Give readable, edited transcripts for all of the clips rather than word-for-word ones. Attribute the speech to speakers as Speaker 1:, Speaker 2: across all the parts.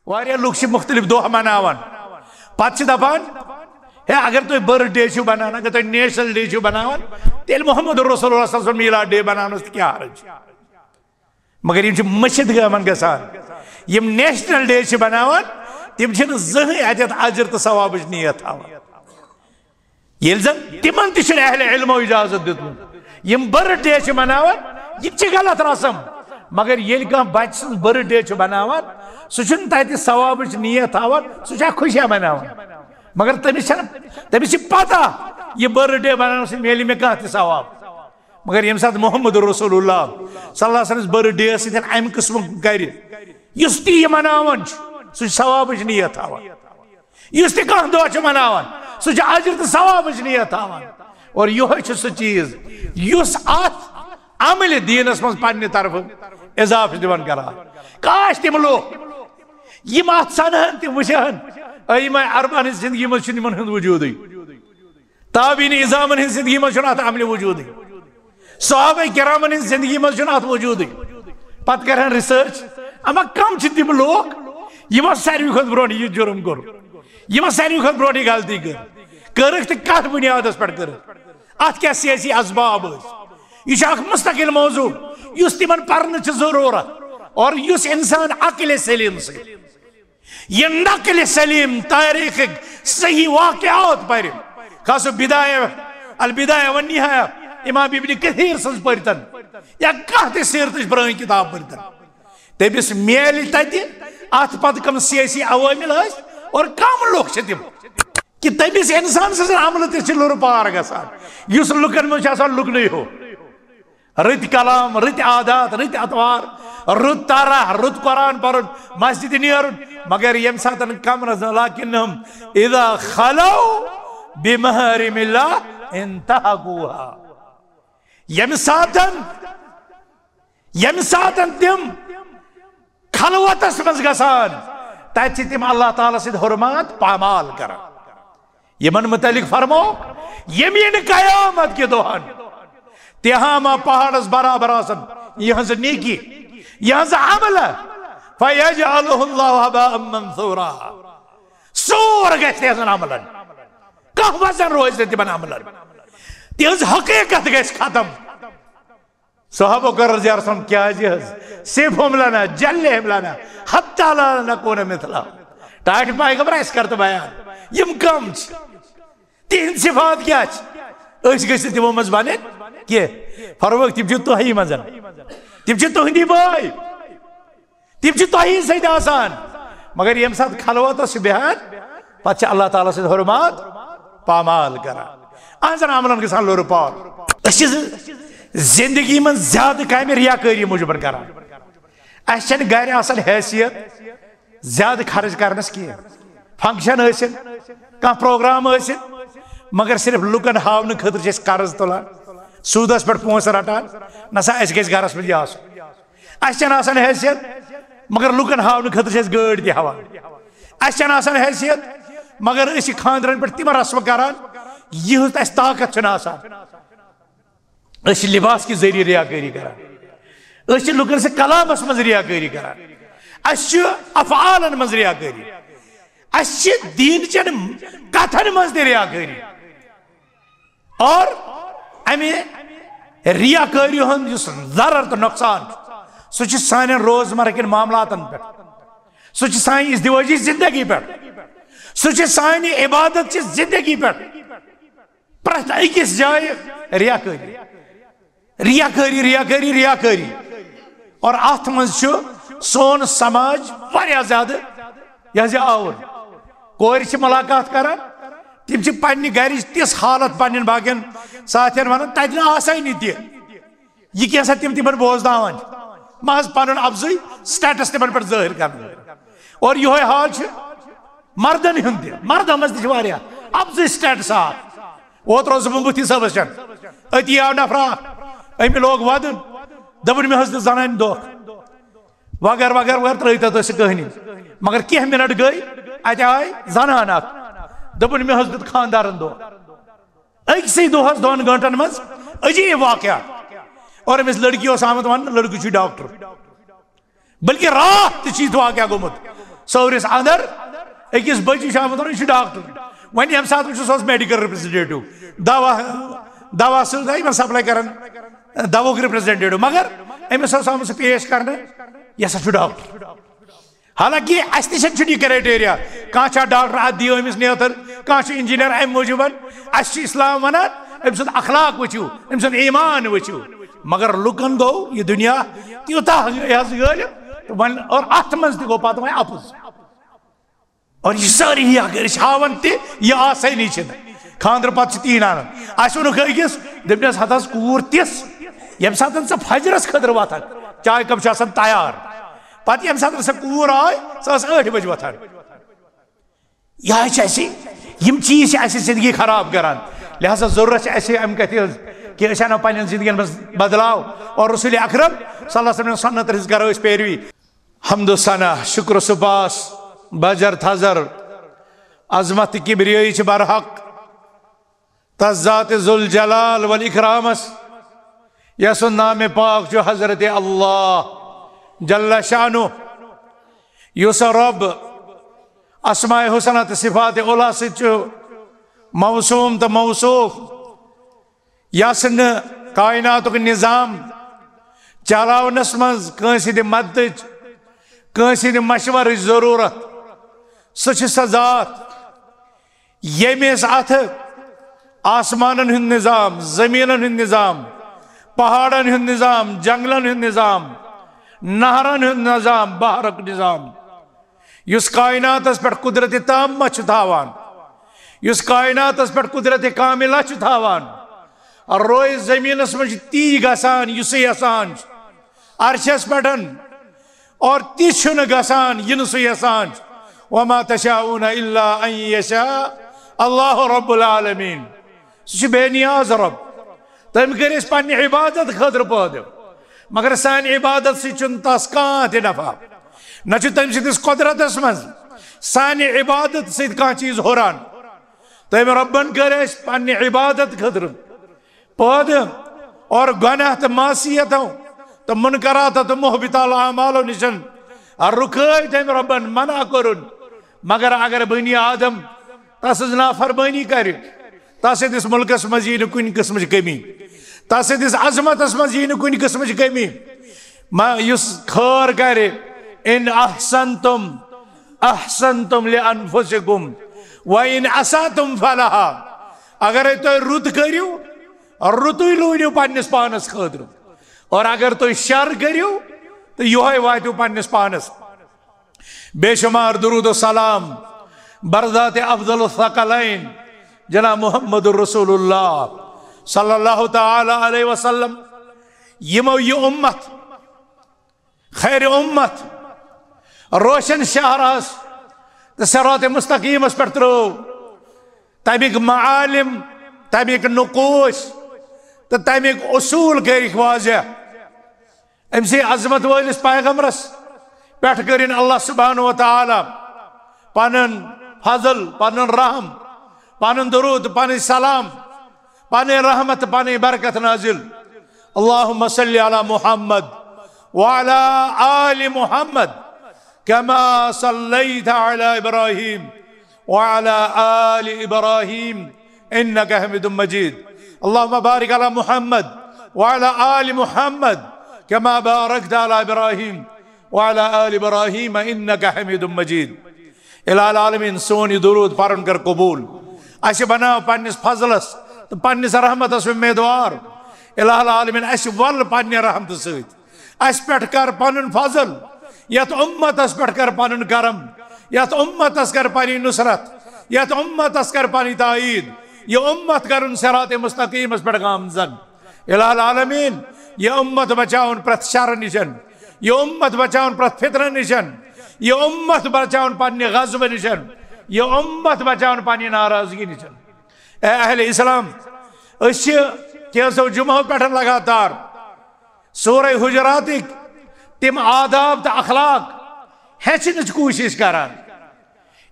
Speaker 1: वारिया लोग मुख्तलिफ दोह मनावान पत दपान है अगर तुम बर्थडे बनान अगर तुम नेशनल डे बनावान तेल मोहम्मद रसूलुल्लाह सल्लल्लाहु अलैहि वसल्लम मीलाद डे बनानस क्या हर्ज मगर यम मस्जिद गमन गसान यम नेशनल डे बनावान तिम जहन अत अजर तो सवाब नीयत हावान ये जन तिमन तह अहले इल्मो इजाजत दितमुत यम बर्थडे मनावान यह गलत रसम मगर ये बच सु बर्थडे बनावान सह तत सवाब नीयत हावान सह खुशियां मनावान मगर तमिस पता यह बर्थडे बनाने से मिले मे कह सवाब मगर यम सात मोहम्मद रसूलुल्लाह सल्लल्लाहु अलैहि वसल्लम बर्थडे सतन अम किस्म कर ती मनावान सह सवाब नीयत हावान कह दह मनावान सह अजर तो सवाब नीयत हावान और यह सह चीज अमल दीनस मज पन्ने तरफ इजाफ दिवान करान काश तिम लोग यम सनहन तम वुचहन अय्यम अरबान जिंदगी मन वजूद ताबीन इजामन हज जिंदगी मज अमल वजूद सहाबा किरामन हज जिंदगी मज वजूद पत करहन रिसर्च अमा कम तम लोग यमो सारे खुद ब्रो यह जुर्म कोर यमो सारे खुद ब्रो गलती कर कत बुनियाद पे कर अत क्या सियासी असबाब यह मुस्तकिल मौजू इस तिमन पर्न जरूरत और इस इंसान अक्ल सलीम से यह नकल सलीम तारीख सही वाक़यात पर खास अलबिदाया व निहाया इमाम इब्न कसीर सज पर्तन या कह सीरत पुरानी किताब पर्तन तमिस मेल अत पत कम सियासी अवामिल और कम लोग तिम कि तमिस इंसान सज अमल तुर पार गसान इस लुकन मज लुकन हो रत कलाम रत आदात रत अतवार रुत तारा रुत कुरान पर मस्जिद नीर मगर यम सात कमरस लाकिन इदा खलौ बिमहरिमिल्लाह इंतहकुहा यम सातन तिम खलवतस मज गसान तत तिम अल्लाह ताला सिद हुरमात पामाल कर यमन मुतलिक फरमो यमीन कयामत के दोहन तहामा पहाड़स बराबर आसन यह नेकी यह अमल फयजअलुहुल्लाहु हबाअम मंसूरा सोर गस अमलन कह वजन रोज तिमन अमलन तिहज हकीकत गस खत्म सहाबो कर रज़ियल्लाहु क्या सिर्फ हमलाना जल्ले हमलाना हत्ता ला नकून मिथला टाट पैगंबर अस करत बयान यम कम तीन सिफात क्या गस तिमो मज बने के फरवक तिम तुही मजन तिम तुहदी बाय तिम तुही सद आसान मगर यम सात खलवत बेहान पे अल्लाह ताला सद हुरमात पामाल करान अहजन अमलन गसान लोर पार जिंदगी में ज्यादा काम रियाकारी मूजूब करान अस गर आसान हैसियत ज्यादा खर्च करनस कह फंक्शन कह प्रोग्राम मगर सिर्फ लुकन हावन खतर कर्ज तुलान सूदस पे पोस रटान नसा गरस मज आसान हैसियत मगर लुकन हावन खतर गाड़ तहान आसान हैसियत मगर खानदरन पे तिम रस्म करान यह ताकत लिबास के जरिए रियाकारी करान लुकन से कलामस मज रियाकारी करान अफआलन मज रियाकारी दीन चन कथन मज रियाकारी और अमे रियाकारी हूं जरर तो नुकसान सह सान रोजमर्रा के मामलातन पे सह सान इज़दिवाजी जिंदगी पे सह सान इबादत की जिंदगी पे प्रत अकिस जाए रियाकारी रियाकारी रियाकारी रियाकारी और अत मज सोन समाज वारिया ज्यादा यह आवर कोर मुलाकात करान तिम पन्ने गर तिस हालत पन्न बाकियन साथियन वन तत आसानी तह यह तिम तिमन बोजनावान महज पन अफजई स्टेटस तिमन पे जाहिर कर और यह हाल मर्दन हुंद मर्दों मज तह अफजई स्टेटस ओत रोज मुफ्ती सबस अति आव नफरा अमि लोग वदन दपन मे हज जनान दो वगर वगर वगर त्रत कहानी मगर कह मिनट गई अत आय जनान दपन मे हज खानदारन दो अकसे दोहस 2 घंटन मज अजीब वाकया और अमिस लड़की आमत वन लड़की डॉक्टर बल्कि रात वाकया गोमुत सौरिस अंदर अकिस बच्चिस आमुत यह डॉक्टर वन ये सात वो मेडिकल रिप्रेजेंटेटिव दवा सप्लाई कर दवुक रिप्रेजेंटेटिव मगर अमिस आमुत पेश कर यह डॉक्टर हालांकि अस यह क्राइटेरिया कह डॉक्टर अत दियो अमिस नेतर कह इंजीनियर अम मूजूब अस इस्लाम वनान अम सुद अखलाक वचू अम सुद ईमान वचू मगर लुकन गो यह दुनिया त्यूता गल और अत मज गो पे वो अपुज और यह सारी अगर हावन तह आसानी खानद्र पे तीन आन अस वोक अकिस दपनस हथ कूर तिस यम सात फजरस खतर वथान चाय कप तैयार पे यम सात कूर आय सह 8 बजे वथान यह चीज जिंदगी खराब करान लिहाजा जरूरत अम कत कि अना पे जिंदगी मज बदलाव और रसूल अकरम सल्लल्लाहु अलैहि वसल्लम सन्नत करो पैरवी हम्दो सना शुक्र सुबास बजर थजर अजमत किबरियाई बरहक तज़ात जुल जलाल वल इकरामस यसुन नाम पाक जो हजरत अल्लाह जल्ला शानु युस रब अस्माए हुसना तो सिफात उला सो मौसूम तो मौसूफ यस कायनात निज़ाम चलावनस मज मदद मशवर जरूरत सह ज़ात यमिस अथ आसमान हुंद निज़ाम ज़मीन हुंद निज़ाम पहाड़न हुंद निज़ाम जंगलन हुंद निज़ाम नहरन हुंद निज़ाम बहरक निज़ाम युस कायनातस पे कुदरत ताम्मा छु थावान युस कायनातस पे कुदरत कामिला छु थावान और रोय ज़मीनस मज ती गसान युस यसान अर्शस पेटन और ती छुन गसान यिनसु यसान वमा तशाऊन इल्ला अन यशा अल्लाह रब्बुल आलमीन सह बेनियाज रब तम कर पे इबादत खतर पैदा मगर सान इबादत सस कह नफा न तम सिस कुदरतस मज सान इबादत सह चीज हुरान तम रबन कर पे इबादत खतर पैदा और गुनाह तो मासियतों तो मुनकरात तो मुहबिताल अमालों निशन रुकाय तम रबन मना कर मगर अगर बनी आदम तस नाफरमानी कर तस मुल्कस मज यी कुन किस्म कमी तस अजमतस मज यी कुन किस्म कमी युस खैर कर इन अहसनतुम लिअनफुसिकुम व इन असातुम फलहा अगर तुम रुत करू रुतु लूनियो पन्निस पानस खतर और अगर तुम शर करू तो योहे वातु पन्निस पानस बेशुमार दुरूद सलाम बरदात अफजल थकलैन जना मुहम्मद रसूलुल्लाह सल्लल्लाहु तआला अलैहि वसल्लम यमो ये उम्मत खैर उम्मत रोशन शहरास तो सिरात मुस्तकीमस पे त्रो तमिक मालिम तमिक नुकूश तो तमिक उसूल कर वाज़ह अमसे अजमत वालिस पैगम्बरस पे कर अल्लाह सुब्हानहु व तआला पनन फजल पन रहम पन दरूद पन सलाम पन रहमत पन बरकत नाजिल अल्लाहुम्मा सल्लि अला मुहम्मद व अला आलि मुहम्मद कमा सल्लैता अला इब्राहीम व अला आलि इब्राहीम इन्नका हमीदुम मजीद अल्लाहुम्मा बारिक अला मुहम्मद व अला आलि मुहम्मद कमा बारकता अला इब्राहीम व अला आलि इब्राहीम इन्नका हमीदुम मजीद इलाल आलमीन सोन दुरूद परन कर कबूल अस बनाव पन्निस फजलस तो पन्निस रहमतस उम्मीदवार इलाल आलमीन अस वल पन्ने रहमत सत अस पे कर पनुन फजल यत उम्मतस पे कर पनुन करम यत उम्मतस कर पनी नुसरत यत उम्मतस कर पनी ताईद ये उम्मत करुन सिरात मुस्तकीमस पे गामजन इलाल आलमीन ये उम्मत बचाउन प्रत शर निशन ये उम्मत बचाउन प्रत फितन निशन ये उम्मत बचाउन पन्ने गज़ब निशन ये उम्मत बचाउन पन्ने नाराजगी निशन अहले इस्लाम जुम्मों पे लगातार सूरह हुजरातिक तिम आदाब तो अखलाक हेचन कोशिश करान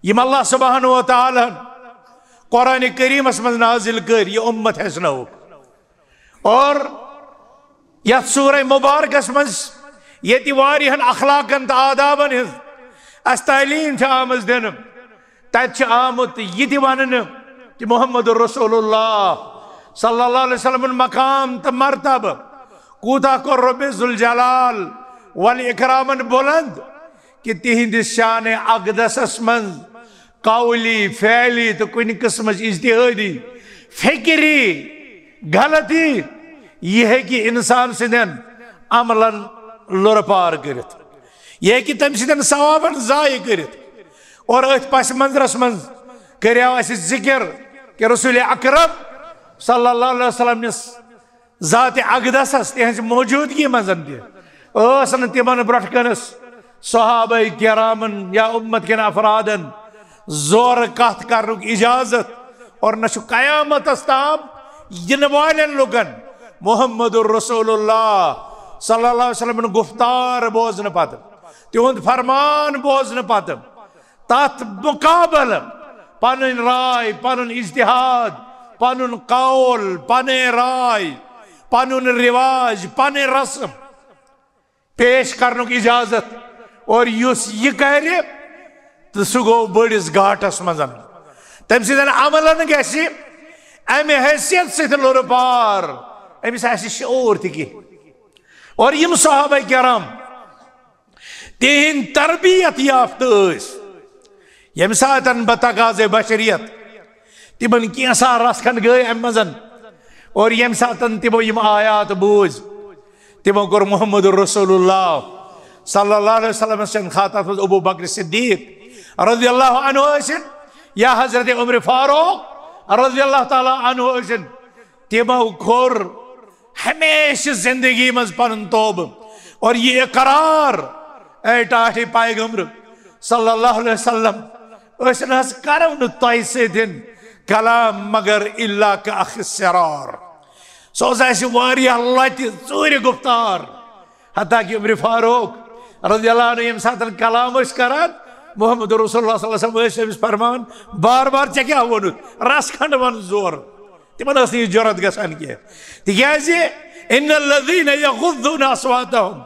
Speaker 1: यम अल्लाह सुब्हानहु व तआला कुरान करीमस मज नाजिल कर ये उम्मत हेचनो और यथ सूरह मुबारकस मज ये वारियन अखलाकन तो आदाबन अस तालीम आमज दिन तत आमुत यह वन कि मोहम्मद रसूलुल्लाह सल्लल्लाहु अलैहि वसल्लम मकाम तो मरतब कूता को रब्बे जुल जलाल वल इकरामन बुलंद कि तिहिंदिस शान अकदसस मं कौली फैली तो कुन किस्म इज्तिहादी फिक्री गलती यह है कि इंसान सिंदन अमलन लुर पार कर यह है कि तम सिंदन सवाबन जाय कर और अथ पस मंजरस मं करियो जिक्र कि रसूल अकरम सल्लल्लाहु अलैहि वसल्लम निस जात अकदसस तिहंज मौजूदगी मजन तन तिमन ब्रठकनस सहाबा किरामन या उम्मत के अफरादन जोर कथ कर इजाजत और न कयामत ताम इन वालन लुकन मोहम्मद रसूलुल्लाह सल्लल्लाहु अलैहि वसल्लम गुफ्तार बोजन पत तिहुंद फरमान बोजन पत तथ मुकाबल पन राय पन इज्तिहाद पन कौल पन राय पन रिवाज पन रस्म पेश करने की इजाजत और युस यह कर तो सह गो बड़िस घाटस मजन तम सद अमलन गि अमे हैसियत सत लुर पार अमिस शूर ति और यम सहाबा किराम तिहिंद तरबियत याफ्त यम सातन बतगाज़े बशरियत तिमन कैसा रसखन गई अम मजन और यम सातन तिमो यम आयात बूझ तिमो कोर मोहम्मद रसूलुल्लाह सल्लल्लाहु अलैहि वसल्लम सन खातत अबू बकर सिद्दीक रज़ियल्लाहु अन्हु असिन या हजरत उमर फारूक रज़ियल्लाहु ताला अन्हु असिन तिमो खोर हमेशा जिंदगी मज पन तौब और ये इकरार ए टाठी पैगंबर सल्लल्लाहु अलैहि वसल्लम असन हस करव न तय सदिन कलाम मगर इल्ला का अखसरार सोज वारिया लति चूर गुफ्तार हता कि उमर फारूक रज़ियल्लाहु अन्हु यम सातन कलाम करान मोहम्मद रसूलुल्लाह सल्लल्लाहु अलैहि वसल्लम फरमान बार बार चे क्या वोन रस खंड वन जोर तिमन जुरत गसान कह तिकाज इन्नल्लज़ीना यग़ुद्दूना अस्वातहुम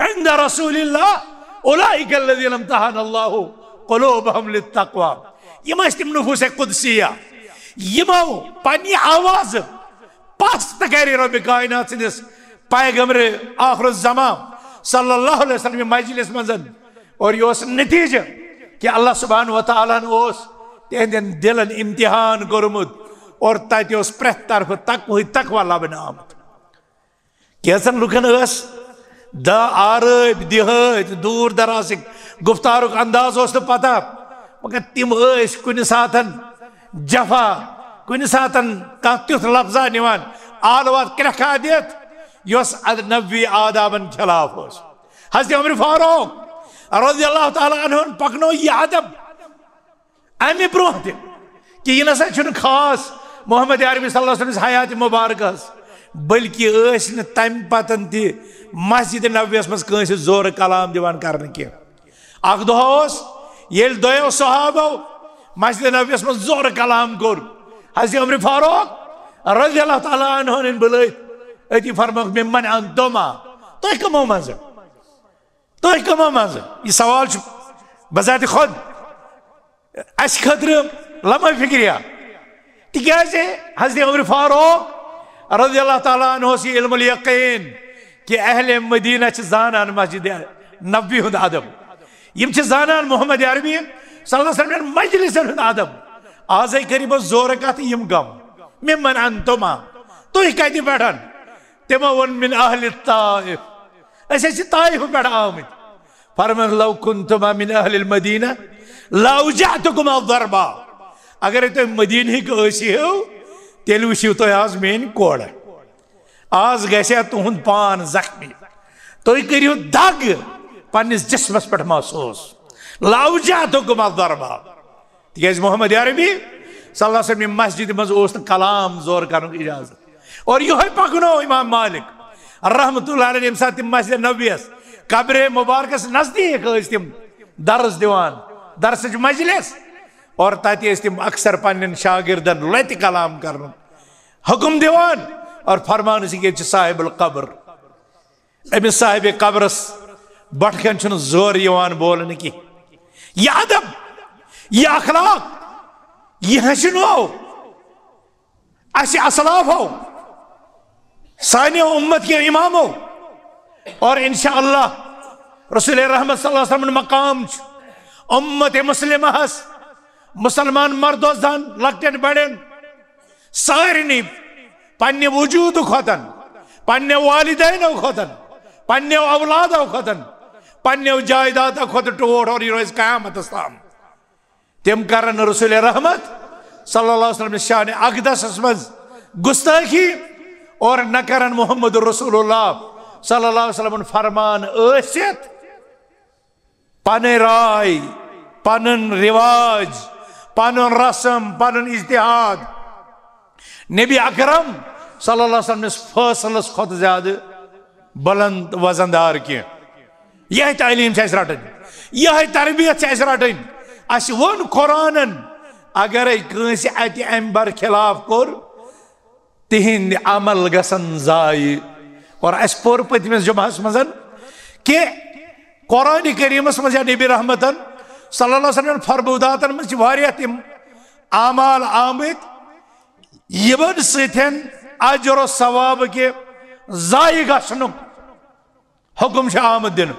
Speaker 1: इंद रसूलिल्लाह उलाइका अल्लज़ीना इम्तहन अल्लाहु क़ुलूबहुम लित्तक़वा यम तिम नुफूस कुदसिया यमो पन्नी आवाज पस्त कर रब कायनात सिंदिस पैगंबर आखिर ज़मान सल्लल्लाहु अलैहि वसल्लम मजलिस मजन और यह नतीजा कि अल्लाह सुब्हानहु व तआला तिहंदन दिलन इम्तिहान कोरमुत और तत प्रेथ तरफ तकवा लबन आमुत कैसन लुकन द आरब दिहत दूर दराज गुफ्तारुक अंदाज तो पता मगर तिम कुन सातन जफा कुन सातन तुथ लफ्जा निवान आलवात क्रखा दित यस नबी आदाबन खिलाफ हजरत उमर फारूक रज़ियल्लाहु ताला अन्हु पकनो यह अदब अमे ब्रोह कि यह नसा खास मोहम्मद अरबी सल्लल्लाहु अलैहि वसल्लम हयात मुबारक बल्कि तम पतन ति मस्जिद नबवियस मज कंस जोर कलाम दिवान कर अख दो दोयो सहाबो मस्जिद नबवियस मज जोर कलाम कोर हज़रत उमर फारूक रज़ियल्लाहु ताला अन्हु बुलाय अति फरमाक मिम्मन अंतुमा तुह कमो मज यह सवाल बजात खुद अस खतर लम्हा फिक्रिया तिकाज हज़रत उमर फारूक रज़ियल्लाहु ताला अन्हु इल्मुल यकीन कि अहले मदीना जानान मस्जिद नबवी हुंद अदब यम जानान मोहम्मद अरबी सल्लल्लाहु अलैहि वसल्लम मजलिसन हुंद अदब आज करीब जोर कत यम गम मिम्मन अंतुमा तुह कति पेठन तिमो वोन मिन अहल ताइफ अस ताइफ पे आमत फरमान लौ कुन्तुमा मिन अहल मदीना लौजअतुकुम अज़रबा अगर तुम मदीना हो तेल वुचो तुम आज मेन कोड़ आज गया तुहद पान जख्मी तुम करियो दग पन्निस जिस्मस पे महसूस लौजअतुकुम अज़रबा तिकाज मोहम्मद अरबी सल्लल्लाहु अलैहि वसल्लम मस्जिद मज कलाम जोर कर इजाजत और यह पकनो इमाम मालिक रहमतुल्लाह अलैहि यम सात मस्जिद नबवियस कब्र मुबारकस नजदीक तिम दर्स दिवान दर्स मजलिस और तत तिम अक्सर पन्न शागिर्दन लत कलाम कर हुक्म दिवान और फरमान साहिबुल कब्र अमिस साहिब कब्रस बटकन जोर बोलन की यह अदब, यह अखलाक, यह हशनो असलाफो, साने उम्मत के इमामो और इंशाअल्लाह रसूल रहमत सल्लल्लाहु अलैहि वसल्लम मकाम उम्मत मुस्लिम मुसलमान मर्दो जन लकटन बड़न सारनी पन्ने वजूद खोतन, पन्ने वालिदैन खोतन, पन्ने औलाद खोतन, पन्ने जायदाद खोत टोट और यह रोज क़यामत ताम तम करन रसूल रहमत सल्लल्लाहु अलैहि वसल्लम शान अक़दस मज गुस्ताखी और न करन मोहम्मद रसूलुल्लाह सल्लल्लाहु अलैहि वसल्लम फरमान ऐसियत पन राय, पन रिवाज, पन रस्म, पन इज्तिहाद नबी अकरम सल्लल्लाहु अलैहि वसल्लम फैसलस खुद ज्यादा बुलंद वजनदार की यह तालीम रटन, यह तरबियत रटन। अस वन कुरानन अगर कंस अत अम बर खिलाफ कोर तिहिंद अमल गसन जाय। और अस पोर पतमिस जुमहस मज कि कुरान करीमस मज नबी रहमतन सल्लल्लाहु अलैहि वसल्लम फरमूदातन मज तिम आमाल आमत यमन सतन अजर सवाब के जाय गसन हुक्म आमद दिन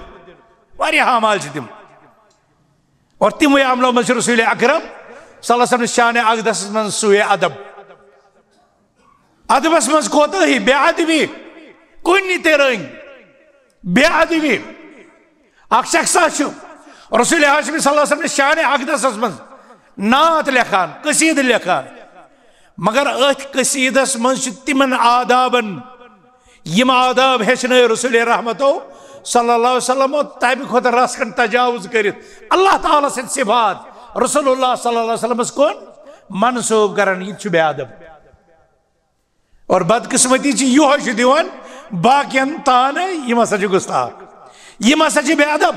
Speaker 1: अमाल तिम और तिमो अमलो मज रसूल अकरम सल्लल्लाहु अलैहि वसल्लम शान अक़दस मज सुए अदब, अदबस मज कोताही बेअदबी कुन तरंग बेअदबी अख शख्सा रसूल हाशमी सल्लल्लाहु अलैहि वसल्लम शान अक़दस मज नात लेखान कसीद लेखान मगर अथ कसीदस मज तिमन आदाबन यम आदाब हेचन रसूल रहमतो सल्लल्लाहु अलैहि वसल्लम तब खुद रसकन तजावुज करित अल्लाह ताला सद सिफात रसूलुल्लाह सल्लल्लाहु अलैहि वसल्लम कोन मनसूब करन यह बेअदब और बदकिस्मती यह दिवान बाकियन तान यम हसा गुस्ताख, यम हसा बेअदब।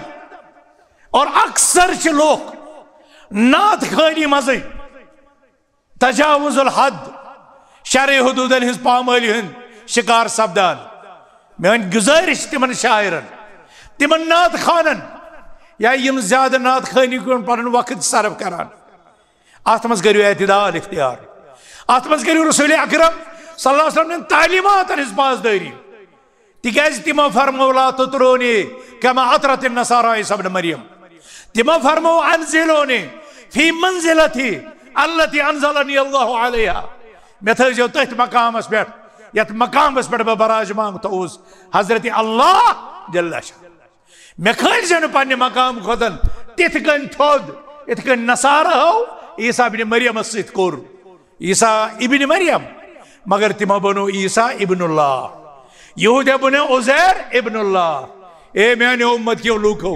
Speaker 1: और अक्सर लोग नात खानी मज तजावुजुल हद शरअ हुदूदन हिंज पामाली हंद शिकार सपदान। मेन गुजारिश तिमन शायरन तिमन नात खानन या यम ज्यादा नात खानी पन वक्त सर्व करान अत मज करियो एतदाल इख्तियार, अत मज करियो रसूल अकरम सल्लल्लाहु अलैहि वसल्लम तालीमात हिंज पासदारी तिकाज तिमो फरमो ला तुतरूनी कमा अतरत नसारा ईसा इब्न मरियम, तिमो फरमो अनजिलूनी फी मंजिलती अल्लती अनज़लनी अल्लाहु अलैहा मे थो तथ मकामस पे यत मकामस पे बराजमान तोस हजरत अल्लाह जल्ल शाह मे खल पन्न मकाम खोतन तिथ कन थोद इत कन नसारा हो ईसा इब्न मरियम सत कोर ईसा इब्न मरियम मगर तिमो बनो ईसा इब्नुल्लाह, यहूदिया बनो उज़ैर इब्नुल्लाह। ए मेने उम्मत के लूको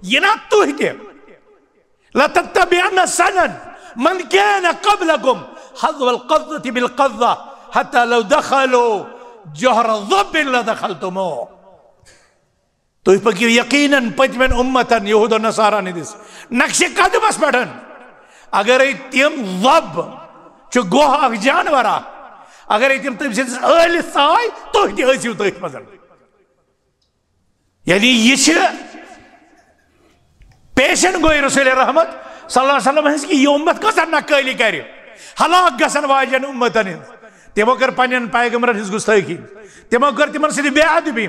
Speaker 1: ये ना तुह के लतत्तबिअन्न सनन मन कान क़ब्लकुम हज़्वल क़ज़्ज़ति बिल क़ज़्ज़ा हत्ता लौ दखलू जहर ज़ब्बिन लदखलतुमूह। तुह पकियो यकीनन पतमेन उम्मतन यहूद और नसारा निदिस नक्श कदमस पेठन अगर तिम ज़ब च गोह अख जानवर अगर तिम तम स आय तुह तसिव तथ मज यानी यह पेशन गोई रसूल रहमत सल्लल्लाहु अलैहि वसल्लम कि यह उम्मत कस नक्काली कर हलाक गसन वाजन उम्मतन तिमो कर पन्न पैगंबरन हिंज गुस्ताखी, तिमो कर तिमन सद बेअदबी,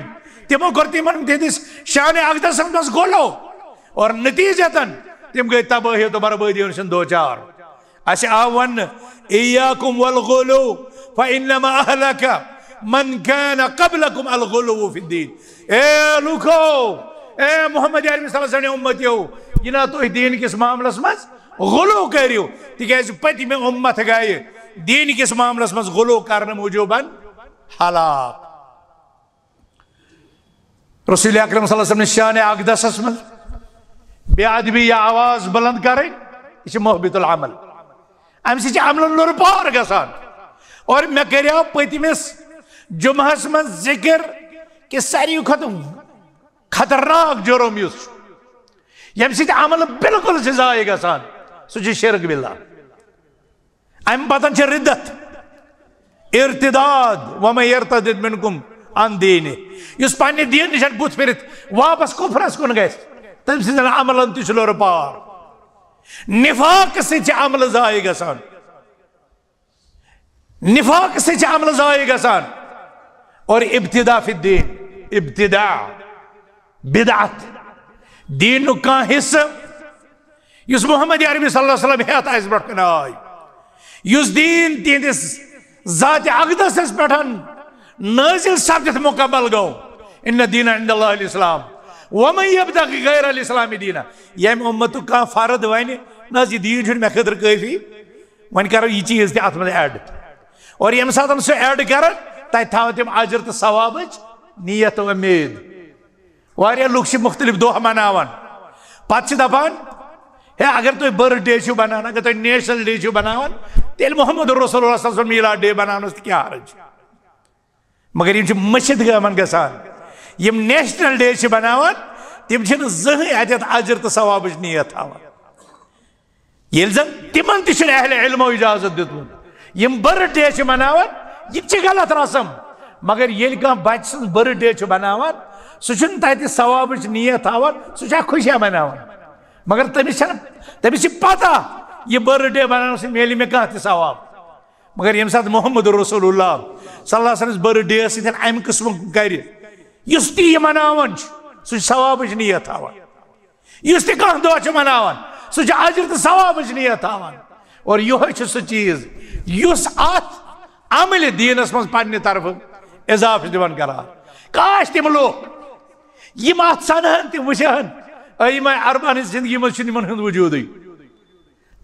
Speaker 1: तिमो कर तिमन तिहदिस शान अक़दस मज गोलो और नतीजतन तिम गई तबाही तो बर्बादी दो चार। अस आव वन इय्याकुम वल गुलू फइन्नमा अहलका मन कान क़ब्लकुम अल गुलू फिद्दीन। ए लूको ए मोहम्मद अरबी सल्लल्लाहु अलैहि वसल्लम उम्मतियो यह ना तुह दीन किस मामलस मज गुलू करियो तिकाज पतमे उम्मत गए दीन किस मामलस मज गुलू करने मूजूबन हलाक। रसूल अकरम सल्लल्लाहु अलैहि वसल्लम शान अक़दस मज बेअदबी या आवाज बुलंद करें यह मुहबितुल अमल अम सि अमल लुरपार गसान। और मे करियो पतमिस जुमहस मज जिक्र कि सारी खुद खतरनाक जुर्म यम सि अमल बिल्कुल जाय गसान सह शिरक बिल्लाह। अम पतन रिद्दत इर्तिदाद वमन यर्तदिद मिनकुम अन दीनि युस पन्ने दीन निश बुत फिरित वापस कुफ्रस कुन गस तम सि अमलन तुछ लोर पार निफाक से अमल जाए गसान, निफाक से अमल जाए गसान। और इब्तिदा फिद्दीन, इब्तिदा बिदअत दीन का हिस्सा युस मोहम्मद अरबी सल्लल्लाहु अलैहि वसल्लम हेत आइस ब्रोट आय, युस दीन तिहंदिस जात अक़दस पे नाजिल सपदित मुकम्मल गो, इन्न दीन इंदल्लाहिल इस्लाम वमन यब्तगी गैरल इस्लामी दीना। यम उम्मत का फर्द वन ना यह दीन मे खतर काफी, वन करो यह चीज ते अत मज ऐड। और यम सात सह ऐड कर तत थो तम अजर तो सवाब नीयत उम्मीद। वारिया लुक मुख्तलिफ दोह मनावान, पत दपान है अगर तुम बर्थडे बनान, अगर तुम नेशनल डे बनान, तेल मोहम्मद रसूलुल्लाह सल्लल्लाहु अलैहि वसल्लम मीलाद डे बनान क्या हर्ज। मगर यम मस्जिद गमन गसान, यम नेशनल डे बनान तम जहें अत अजर तो सवाब नीयत हावान। ये जन तिमन तह अहले इल्मो इजाजत दितमुत, यम बर्थडे मनावान यह गलत रसम। मगर ये कह बच सज बर्थडे बनावान सह तत सवाब नीयत हावान, सह खुशियां मनावान। मगर तमिस पता यह बर्थडे बनाने से मिले मे कह सवाब। मगर यम सात मोहम्मद रसूलुल्लाह सल्लल्लाहु अलैहि वसल्लम बर्थडे सत अमि किस्म कर युस तह मनावान सह सवाब नीयत हावान, युस तह दह मनावान सह अजर तो सवाब नीयत हावान। और यह सह चीज युस अत अमल दीनस मज पन्ने तरफ इजाफ दिवान करार। काश तम लोग यम अत सनहन तम वुचहन अइमा अरबान जिंदगी मज वजूद,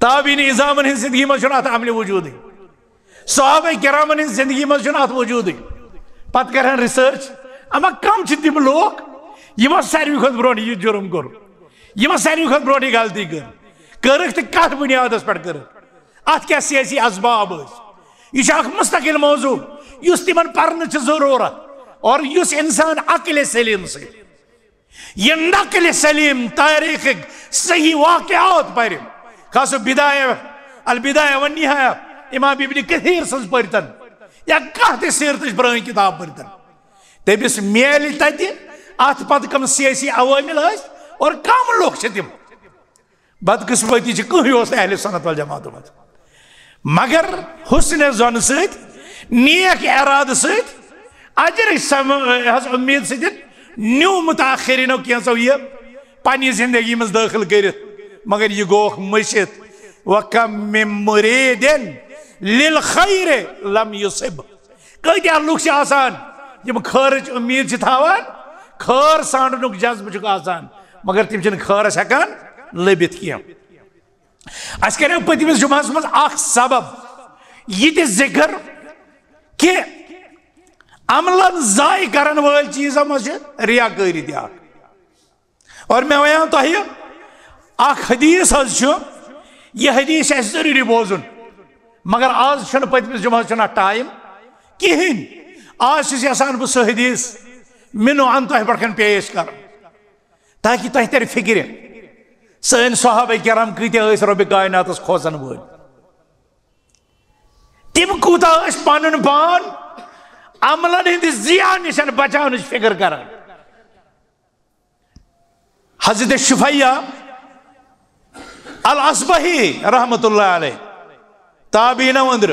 Speaker 1: ताबीन इजामन हज जिंदगी मज अत अमल वजूद, सहाबा किरामन हज जिंदगी मज अत वजूद। पत करहन रिसर्च अमा कम तम लोग यमो सारे खुद ब्रो यह जुर्म कोर, यमो सारे खुद ब्रो गलती कर कत बुनियादस पे कर, अत क्या सियासी असबाब। यह मुस्तकिल मौजू युस तिमन पर्न जरूरत। और युस इंसान अक्ल सलीम से यह नकल सलीम तारीख सही वाक़यात पर खास बिदाया अल बिदाया व निहाया इमाम इब्न कसीर सज पर्तन या कह सीरत पुरानी किताब पर्तन तमिस मेल तत अत पत कम सियासी अवामिल और कम लोग तम बदकिस्मती कहीं अहले सुन्नत वल जमात मज। मगर हुस्न ज़न सत नेक इराद सत अजर उम्मीद सत न्यू मुताखिरीनो कैसो यह पन्नी जिंदगी मज दाखिल कर। मगर यह गोख मशित वकम मिन मुरीदिन लिल खैर लम युसिब। कत्या लुक आसान यम खैरच उम्मीद थावान, खैर सांडनुक जज्ब आसान, मगर तम खैरस हेकान लबित कह। अस कर पतमिस जुमास मज सबब यह जिक्र कि अमलन जाय करन वाल चीजों मज रियाकारी तक। और मैं वन तह हदीस यह हदीस जरूरी बोजुन, मगर आज पतमिस जुमास टाइम कहें। आज यसान बह सह हदीस मिनो अन तह पे पेश कर ताकि तह तर फिक्र सन सहाबा किराम कत्या रब कायनातस खोजन वल, तम कूता पन पान अमलन हंद जिया निश बचान फिक्र कर। हजरत शुफैया अल असबही रहमतुल्लाह अलैह ताबीन अंदर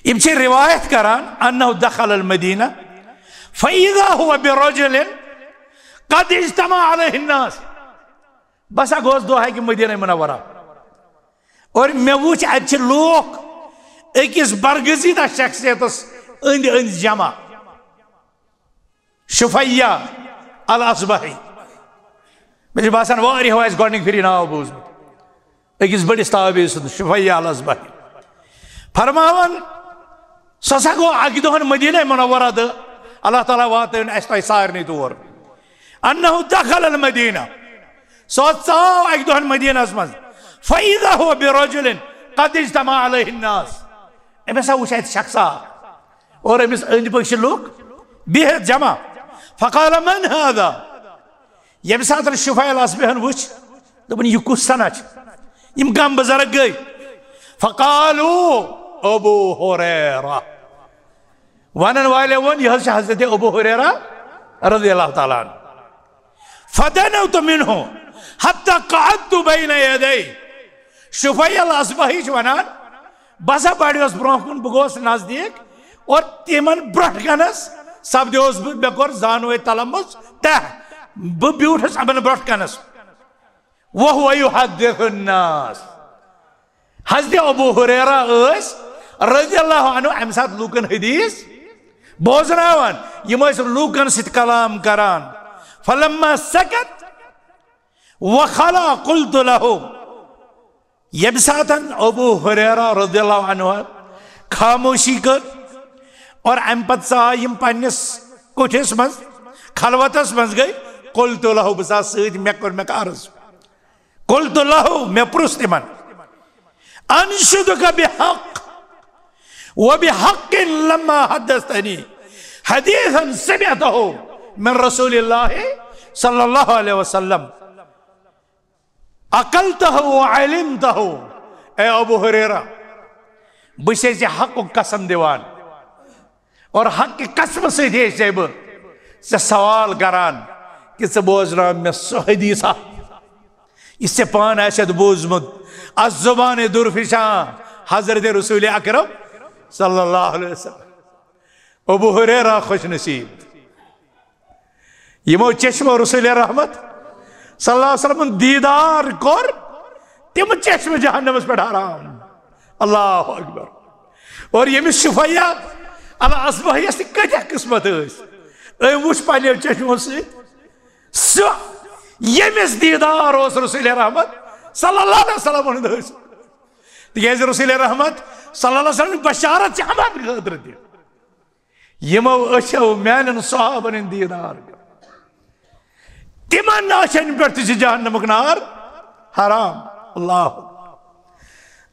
Speaker 1: इम रिवायत करान अन्नहु दखल अल मदीना फइज़ा हुवा बिरजुलिन क़द इज्तमा अलैहि अन्नास। बस गोस दो है कि मदीना मुनव्वरा और मे वुच अत लोग अकिस बरगजीदा शख्सियत अंद अंद जमा। शुफैया अल असबही मे बासान वारियो गोडनिक फिर नाव बूजमुत अकिस बड़िस ताबी सुन शुफैया अल असबही फरमावन ससा गो अक दोहन मदीना मुनव्वरा द अल्लाह ताला वातन अस तह सारने तौर अन्नहु दखल अल मदीना सो चाव अक दोहन मदीनास मज फइज़ा हुवा बिरजुलिन क़द इज्तमा अलैहि अन्नास। अमिस वुच अत शख्सा और अमिस अंद पक लोग बिहत जमा। फ़क़ाल मन हाज़ा। यम सात शुफैया अल असबहन वुच दोपन यह कुस सना यम कम बुजुर्ग गई। फ़क़ालू अबू हुरैरा वनन वाले वन यह हज़रत अबू हुरैरा रज़ियल्लाहु ताला अन्हु। फ़दनौतु मिन्हु हत्ता क़अदतु बैन यदै। शुफ़ैय अल-असबही वनान बसा बड़ोस ब्रोह कुन बह गोस नजदीक और तिमन ब्रोह कनस सपदोस मे कोर जानवे तलमुस तह बह ब्यूठस अमन ब्रोह कनस वहुव युहद्दिथु अन्नास। हज़रत अबू हुरैरा रज़ियल्लाहु अन्हु अमि साथ लूकन हदीस बोजनावान यम लूकन सत कलाम करान। फलम्मा सकत वखला कुल्तु लहु यम सातन अबू हुरैरा रज़ियल्लाहु अन्हु खामोशी कर और अम पत यम पन्निस कुठिस मज खलवतस मज गई। कुल्तु लहु बसा सत मे कोर मे अर्ज। कुल्तु लहु मे प्रुस तिमन अनशुदुका बिहक़ व बिहक़्क़िन लम्मा हद्दस्तनी हदीसन समिअतहु मिन रसूलिल्लाहि सल्लल्लाहु अलैहि वसल्लम अक़लतहु व अलिमतहु। ए अबू हुरैरा बसे हक़ कसम दिवान और हक़ की कसम से सवाल करान कि बोजना मे सो हदीसा इससे पान आशद बोजमुत अज़ुबान दुरफिशा हज़रत रसूल अकरम सल्लल्लाहु अलैहि वसल्लम। अबू हुरैरा खुश नसीब यमो चश्मो रसूल रहमत सल्लल्लाहु अलैहि वसल्लम दीदार कोर तिम चश्म जहन्नमस पे हराम। अल्लाहु अकबर। और यमिस शुफ़ैय अल-असबही कत्या किस्मत वुच पन्ने चश्मो सो यमिस दीदार रसूल रहमत सल्लल्लाहु अलैहि वसल्लम तिज रसूल रहमत सल्लल्लाहु अलैहि वसल्लम बशारत हमान खतर यमो अशो मान सहाबन दीदार तिमन अशन पे जहन्नमुक नार हराम। अल्लाह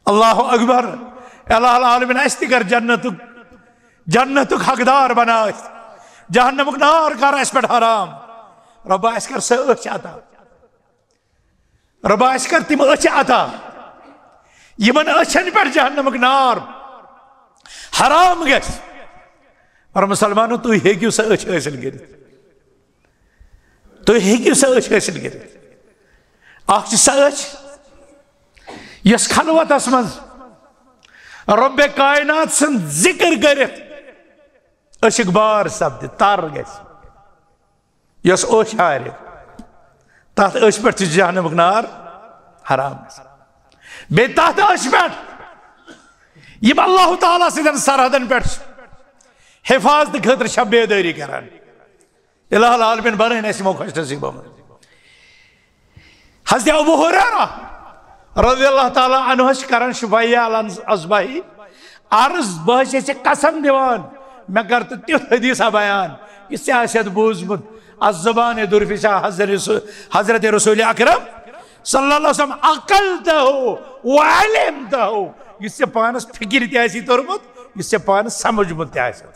Speaker 1: अल्लाह अकबर। अल्लाह आलमीन अस कर जन्नतुक हकदार बना जहन्नमुक नार कर अस पे हराम। रब्बा अस कर सह अता रब्बा अस कर तिम अता यमन अछन पे जहन्नमुक नार हराम गस। और मुसलमानों तुम हेकिव सह हासिल कर तुम हेकिव सह हासिल कर सह यस खलवतस मज रब्बे कायनात सन जिक्र कर अशिक बार सपद तर गस यस ओश हार तथ अश पे जहन्नमुक नार हराम बे तथ अश पे यम अल्लाह ताला सदन सरहदन पे हिफाजत खतर शब बेदारी करान। इलाहुल आलमीन बनाइन यमो खुश नसीबो मज। हज़रत अबू हुरैरा रज़ियल्लाहु ताला अन्हु करान शुफ़ैय अल-असबही अर्ज बह कसम दिवान मे कर तुथ हदीसा बयान इससे आशद बूजमुत अज़्ज़बान दुरफिशा हज़रत रसूल अकरम सल्लल्लाहु अलैहि वसल्लम अक़लतहु व अलिमतहु इससे पानस फिक्र तसी तोरमुत इससे पानस समझमुत तसी।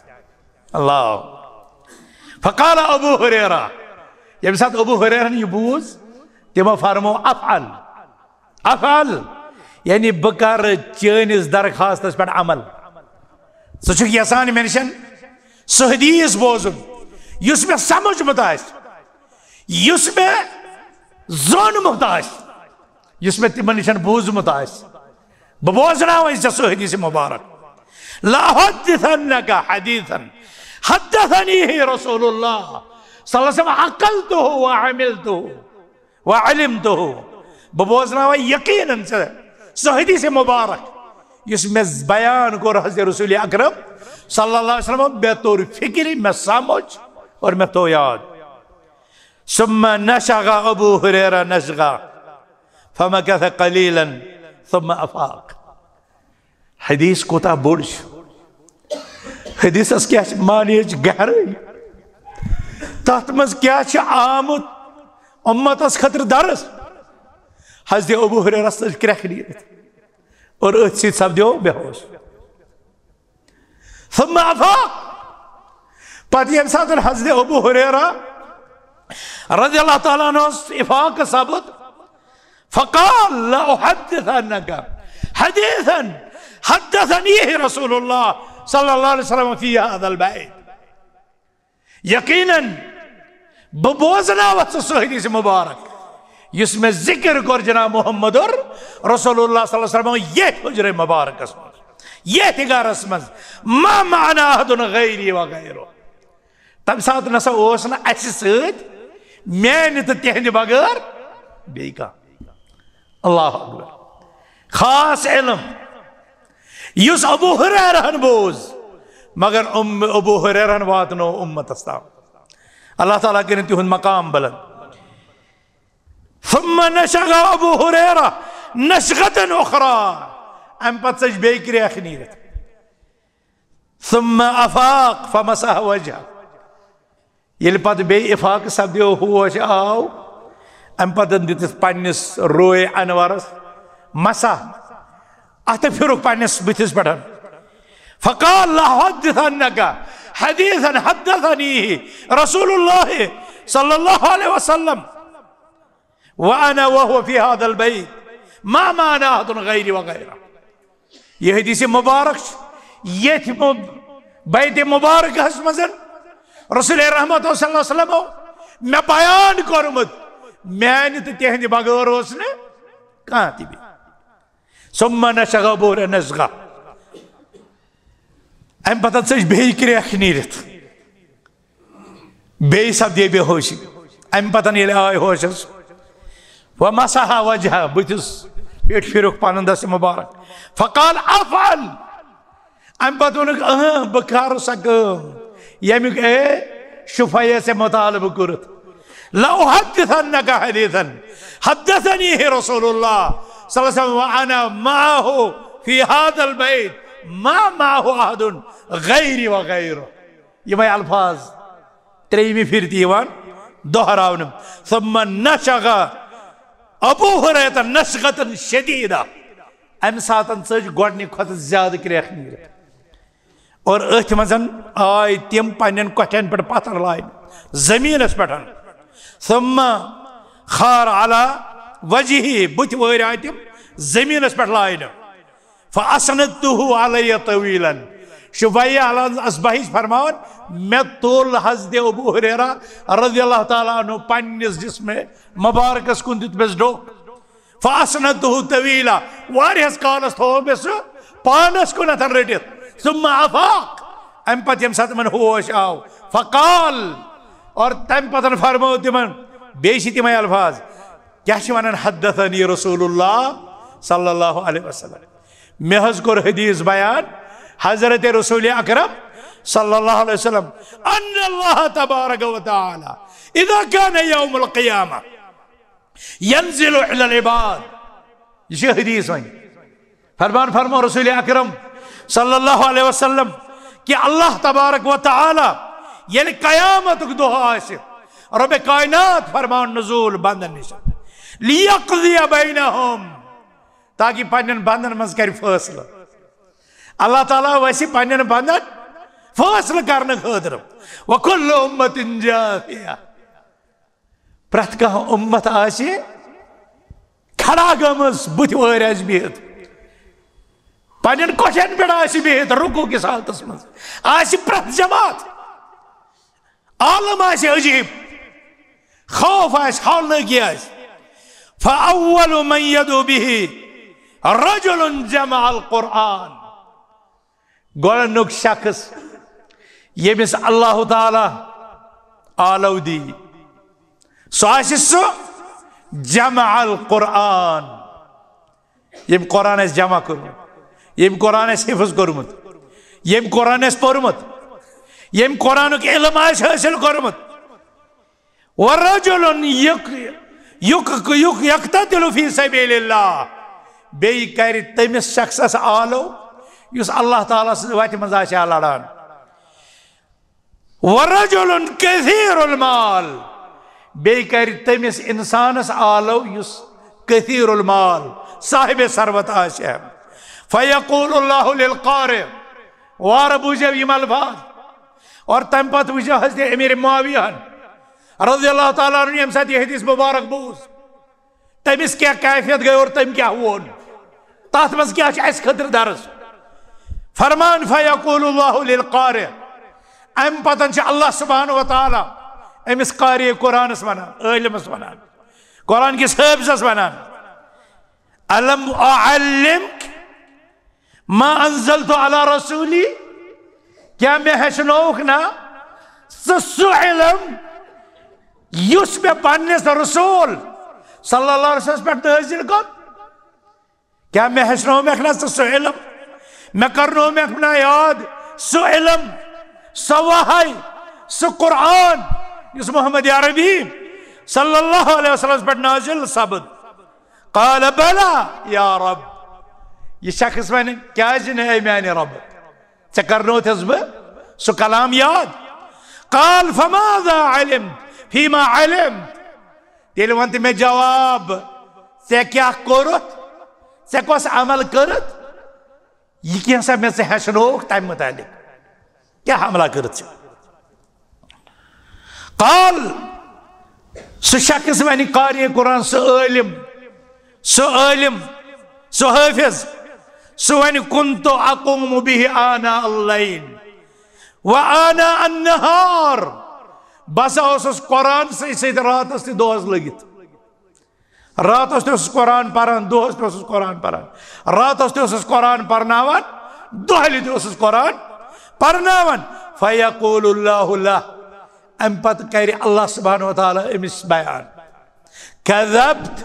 Speaker 1: अल्लाह। फ़क़ाल अबू हुरैरा यम साथ अबू हुरैरा यह बूज तिमो फरमो अफ़अल अफ़अल यानी बह कर चनिस दरखास्तस पे अमल सह यसान मेनशन सह हदीस बोजुन युस मे समझमुत युस मे जोनमुत युस मे तिमन निश बूजमुत बह बोजनाव सह हदीस मुबारक। ला उहद्दिथन्नका हदीसन हद्दथनीहि रसूलुल्लाह सल्लल्लाहु अलैहि वसल्लम अक़लतहु व अमिलतहु व अलिमतहु। बह बोजनाव यकीनन सह हदीस मुबारक युस मे बयान कोर हज़रत रसूल अकरम सल्लल्लाहु अलैहि वसल्लम मे तोर फिक्र मे समझ और मैं तो याद। सुम्मा नशगा अबू हुरैरा नशगा फमकथ कलीलन सुम्मा अफाक। हदीस कोता बोड़ हदीसस क्या मानिज गहराई तथ मज क्या आमुत उम्मतस खतर दरस। हज़रत अबू हुरैरा क्रख नीरित और अथ सत सपदो बेहोश। सुम्मा अफाक पत यम सात हज़रत अबू हुरैरा रज़ियल्लाहु ताला अन्हु इफाक सपद फ़क़ाल ला उहद्दिथन्नका हदीसन हद्दथनीहि रसूलुल्लाह सल्लल्लाहु अलैहि वसल्लम फ़ी हाज़ल बैत। यकीनन बह बोजनाव सह हदीस मुबारक युस में जिक्र कर जनाब मोहम्मद रसूलुल्लाह सल्लल्लाहु अलैहि वसल्लम ये हुजरे मुबारकस ये तिगारस मज मा माना अहदुन गैरी व गैरो तम सात नसा ओस न अस सत मैन तो तिहंद बगैर बे का अल्लाह अकबर खास इल्म युस अबू हुरैरहन बोज मगर अबू हुरैरहन वातनो उम्मतस ताम अल्लाह ताला करे तिहुंद मकाम बुलंद ثم نشغ अबू हुरैरा नशगतन उखरा अम पत सज बे क्रियाख नीरत ثم अफाक फमसह वजह ये पत बे इफाक सपदो होश आव अम पत दिस पन्निस रोए अनवरस मसा अत फिर पन्निस बुथिस पे फ़क़ाल लअहद्दिथन्नका हदीसन हद्दथनीहि रसूलुल्लाह सल्लल्लाहु अलैहि वसल्लम व अना वहुव फी हादल बैत मा माना अहदुन गैरी व गैरा यह हदीस मुबारक ये बैत मुबारक मजन रसूल रहमत सल्लल्लाहु अलैहि वसल्लम मैं बयान कर्मुत मैन तो तिहंद बगैर ओस न कहां ति सुम्मा नशग़ अबू हुरैरा नशग़ा अम पत सज बे क्रेख नीरत बे सपदे बेहोशी अम पत आय होशस व मसह वजह बुथिस पेट फिर पन दस मुबारक फ़क़ाल अफ़अल अम पत वोनुक बह कर सा यमुक शुफैया से मुतालब कुरत लअहद्दिथन्नका हदीसन हद्दथनीहि रसूलुल्लाह सल्लल्लाहु अलैहि वसल्लम व अना मअहु फी हादल बैत मा माहु अहदुन गैरी व गैरो ये अल्फाज त्रेयमी फिर दोहरावन सुम्मा नशग़ अबू हुरैरा नशगतन शदीदा अम सातन सज गोडनी खत ज्यादा क्रेख नीरत और अथ मजन आय तिम पन्न कठन पे पत्थर लाइन जमीनस पे सुम्मा खार अला वजही बुथ वर आय तिम जमीनस पे लाइन फ़अस्नदतुहु अलैया तवीलन शुफैया असबाहिस फरमावन मैं तोल हज़रत अबू हुरैरा रज़ियल्लाहु ताला अन्हु पन्निस जिस्म मुबारकस कुन दितमेस डो फ़अस्नदतुहु तवीला वारियस कालस थो मे सु पानस कुनथ रटित सुम्मा अफ़ाक अम पत यम सात मन होश आव फ़क़ाल और तम पतन फरमो तिमन बेशि तिम अल्फाज क्या वनान हद्दथनी रसूलुल्लाह सल्लल्लाहु अलैहि वसल्लम मे हज कोर हदीस बयान हजरत रसूल अकरम सल्लल्लाहु अलैहि वसल्लम अन्नल्लाह तबारक व तआला इज़ा कान यौमुल क़ियामा यंज़िलु इलल इबाद ये हदीस वही फरमान फरमो रसूल अकरम सल्लल्लाहु अलैहि वसल्लम कि अल्लाह तबारक व तआला ये क़यामत दुह आसे रब कायनात फरमान नुज़ूल बंदन निश लियक़ज़िय बैनहुम ताकि पन्न बंदन मज कर फैसला अल्लाह ताला वैसे पन्न बंदन फैसला करने खतर व कुल्लु उम्मतिन जाथिया प्रत कह उम्मत आसे खड़ा गमस बुथ वर आस बिहत पन्न कोठन पे आस बिहत रुकू किस हालतस मज आस प्रत जमात आलम आस अजीब खौफ आस हौलगी आस फ़अव्वलु मन यदू बिही रजुलुन जमअल कुरआन गोडनुक शख्स यमिस अल्लाह ताला आलौ दी सो जमअल कुरआन यम कुरान जमा कर्मुत यम कुरान हिफ्ज कर्मुत यम कुरान पर्मुत यम कुरानुक इल्म हासिल कर्मुत व रजुलुन यक्ततिलु फी सबीलिल्लाह बे कर तमिस शख्सस आलो युस अल्लाह ताला वत मज लड़ान व रजुलुन कसीरुल माल बे कर तमिस इंसानस आलो युस कसीरुल माल साहिब सरवत आशे फ़यक़ूलुल्लाहु लिल क़ारि वार बुझे यम अल्फाज और तम पत वुझो हज़रत अमीर मुआविया रज़ियल्लाहु ताला अन्हु यम साथ हदीस मुबारक बूज तमिस क्या कैफियत गई और तम क्या वोन तथ मज क्या खतर दर्स फरमान फ़यक़ूलुल्लाहु लिल क़ारि अम पतन अल्लाह सुब्हानहु व तआला अमिस क़ारि कुरानस वनान इल्मस वनान कुरान किस हाफिज़स वनान अलम अअल्लिमक मा अंज़लतु अला रसूली, क्या मैं हेचनोक ना सु इल्म युस मे पन्निस रसूल सल्लल्लाहु अलैहि वसल्लम पे नाज़िल कर। क्या मैं हेचनो मेक ना सु इल्म, मैं करनो मेक ना याद सु इल्म सु वही सु कुरान युस मोहम्मद अरबी सल्लल्लाहु अलैहि वसल्लम पे नाज़िल सबद। क़ाल बला या रब, ये शख्स वन क्या जिन्हें मैंने रब चे करनो थस बह सु कलाम याद। क़ाल फमाज़ा इल्म फीमा इल्म, तेल वन मे जवाब से क्या कोरुत से कस अमल करत, यह क्या मे से हेचनोक तम मुतालिक क्या हमला करत। क़ाल सु शख्स वन कारी कुरान सु इल्म सु हाफिज सु वन कुन्तु अक़ूमु बिही आना अल-लैल व आना अन-नहार, बस कुरान सत रातस तो दोहस लगित, रातस तो कुरान पारान दोहस तो कुरान पारान, रातस तो कुरान परनावन दोहलि तो कुरान परनावन। फयक़ूलुल्लाहु लह, अम पत कर अल्लाह सुब्हानहु व तआला अमिस बयान कज़ब्त,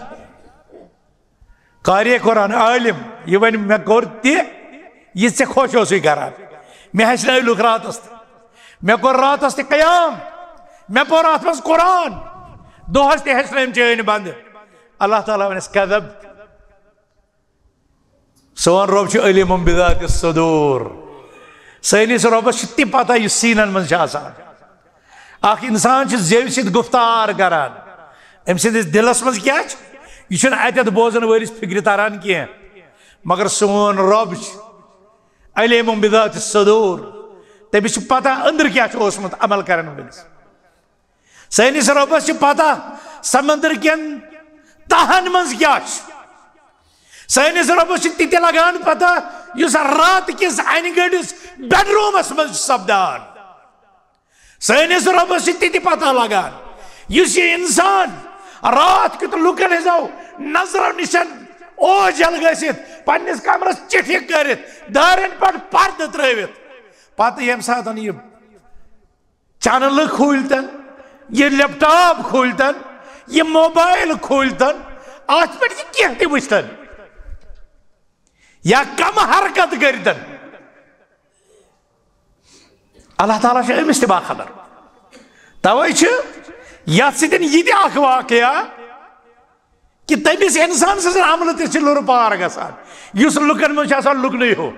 Speaker 1: कारी कुरान आलिम यह वन मे कोर यह से खुश करान, मे हेचन लुक रातस मे कोर रातस क़याम, मे पोर अत मज कुरान दोहस हेचन चैन बंद। अल्लाह ताला वनस कज़ब्त, सोन रब अलीमुम बिज़ातिस सुदूर, सैनिस रबस ति पता यह सीनन मज अख इंसान जेव सत गुफ्तार करान, अम सिंदिस दिलस मज क्या यह अत बोजन वलिस फिक्र तारान कह, मगर सोन रब अलीमुम बिज़ातिस सुदूर, तमिस पता अंदर क्या ओसमुत अमल करन वलिस। सैनिस रबस पता समंदर कन तहन मज क्या, सैनिस रबस ति लगान पता युस रात किस अन गड़िस बेडरूमस मज सपदान, सैनिस रबस ति पता लगान युस यह इंसान रात कित लुकन हजो नजर निशन ओझल गसित पन्निस कमरस चिट्ठी करित दारन पर पर्द त्रवित, पत यम सात यह चैनल खोलतन, यह लैपटॉप खोलतन, यह मोबाइल खोलतन, अत पे कह वचतन या कम हरकत करतन, अल्लाह ताला अमिस ते बाखबर। तवे यथ सतन यह वाकया कि तमिस इंसान सज अमल तुर पार गसान, युस लुकन मज लुकन हो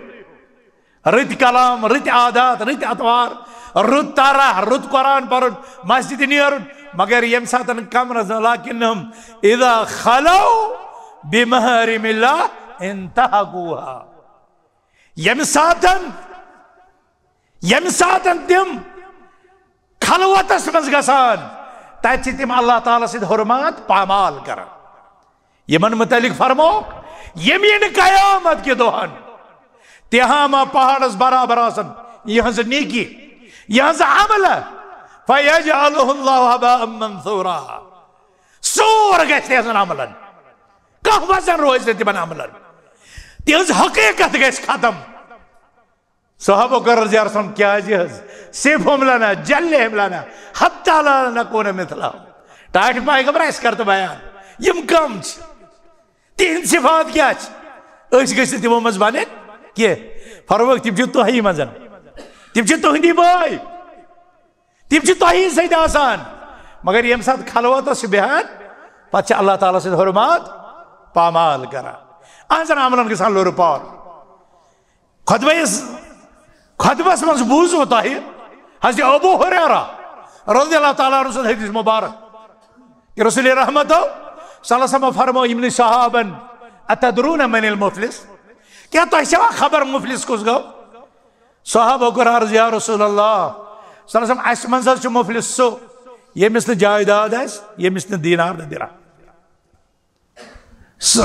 Speaker 1: रत कलाम रत आदात रत अतवार रुत तारा रुत कुरान पर मस्जिद नीरुन, मगर यम सात कमरस लाकिन्नहुम इज़ा खलौ बिमहरिमिल्लाह इंतहकुहा, यम सातन तिम खलवतस मज गसान तत तिम अल्लाह ताला सद हुरमात पामाल कर। यमन मुतलिक फरमो यमीन कयामत के दोहन तिहामा पहाड़स बराबर आसन यह नेकी यह अमल फयजअलुहुल्लाहु हबाअम मंसूरा, सोर गस अमलन कह वजन रोज तिमन अमलन, तिज हकीकत गस खत्म। सहाबो कर रज़ियल्लाहु क्या सिर्फ हमलाना जल्ले हमलाना हत्ता ला नकून मिथला, टाट पैगंबर अस करत बयान यम कम तिहन सिफात क्या गस तिमो मज बन कह फरवक तिम तुही मजन, तिम तुहंदी बाय, तिम तुही सत आसान, मगर यम सात खलवत बेहान पे अल्लाह ताला सद हुरमात पामाल करान, अहजन अमलन गसान लोर पार। खुतबस मज बूजो तह हज़रत अबू हुरैरा रज़ियल्लाहु तआला अन्हु हदीस मुबारक कि रसूल रहमत सल्लल्लाहु अलैहि वसल्लम फरमो इब्न सहाबन अतदरून मनिल मुफलिस, क्या तुम छवा खबर मुफलिस कुस गो? सहाबो कर अर्ज या रसूलल्लाह सल्लल्लाहु अलैहि वसल्लम अस मंज मुफलिस सो यमिस न जायदाद यमिस न दीनार न दिरहम।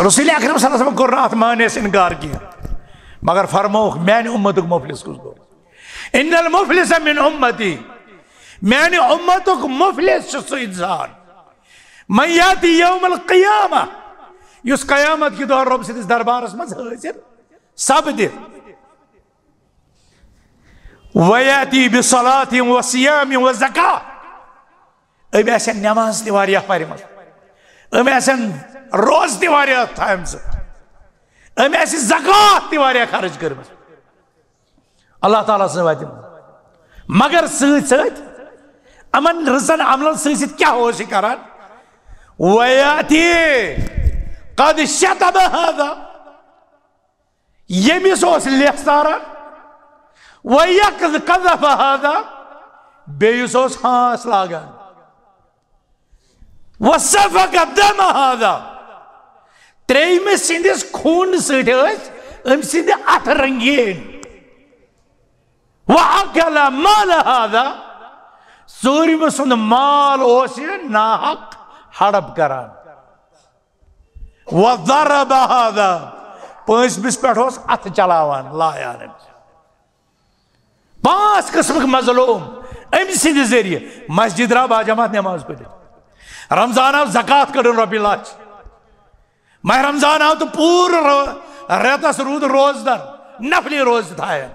Speaker 1: रसूल अकरम सल्लल्लाहु अलैहि वसल्लम कोर अत मानस इनकार किया, मगर फरमो मैंने उम्मतुक मुफलिस कुस गो? इन्नल मुफलिस मिन उम्मती, मैंने उम्मतुक मुफलिस सो इंसान मैयाती यौमल क़ियामा युस क़यामत की दौर रब सिदिस दरबारस मज हाजिर सपदि वयाती बिस्सलाति व सियामि व ज़का अम आसन नमाज तवारिया परम अम आसन रोज तवारिया थामज अम आस ज़कात तवारिया खर्च कर अल्लाह ताला से वात मगर सत अमन रजन अमलन सत क्या हो करान वयाती कद शतब हादा यमिस लेख तारान वयकज़फ हादा बेयुस हास लागान वसफक दम हादा त्रेयमिस सिंदिस खून सत अम सिंद अथ रंगीन वअकल माल हादा चोरिम सुंद माल नाहक हड़प करान वज़रब हादा पंचमिस पे अथ चलावान लायान 5 किस्म मजलूम अम सिंद जरिए मस्जिद द्राव बाजमात नमाज पढ़ रमजान आव ज़कात कड़न रॉपि लाच माह रमजान आव तो पूर रेतस रूद रोजदार नफली रोज थाया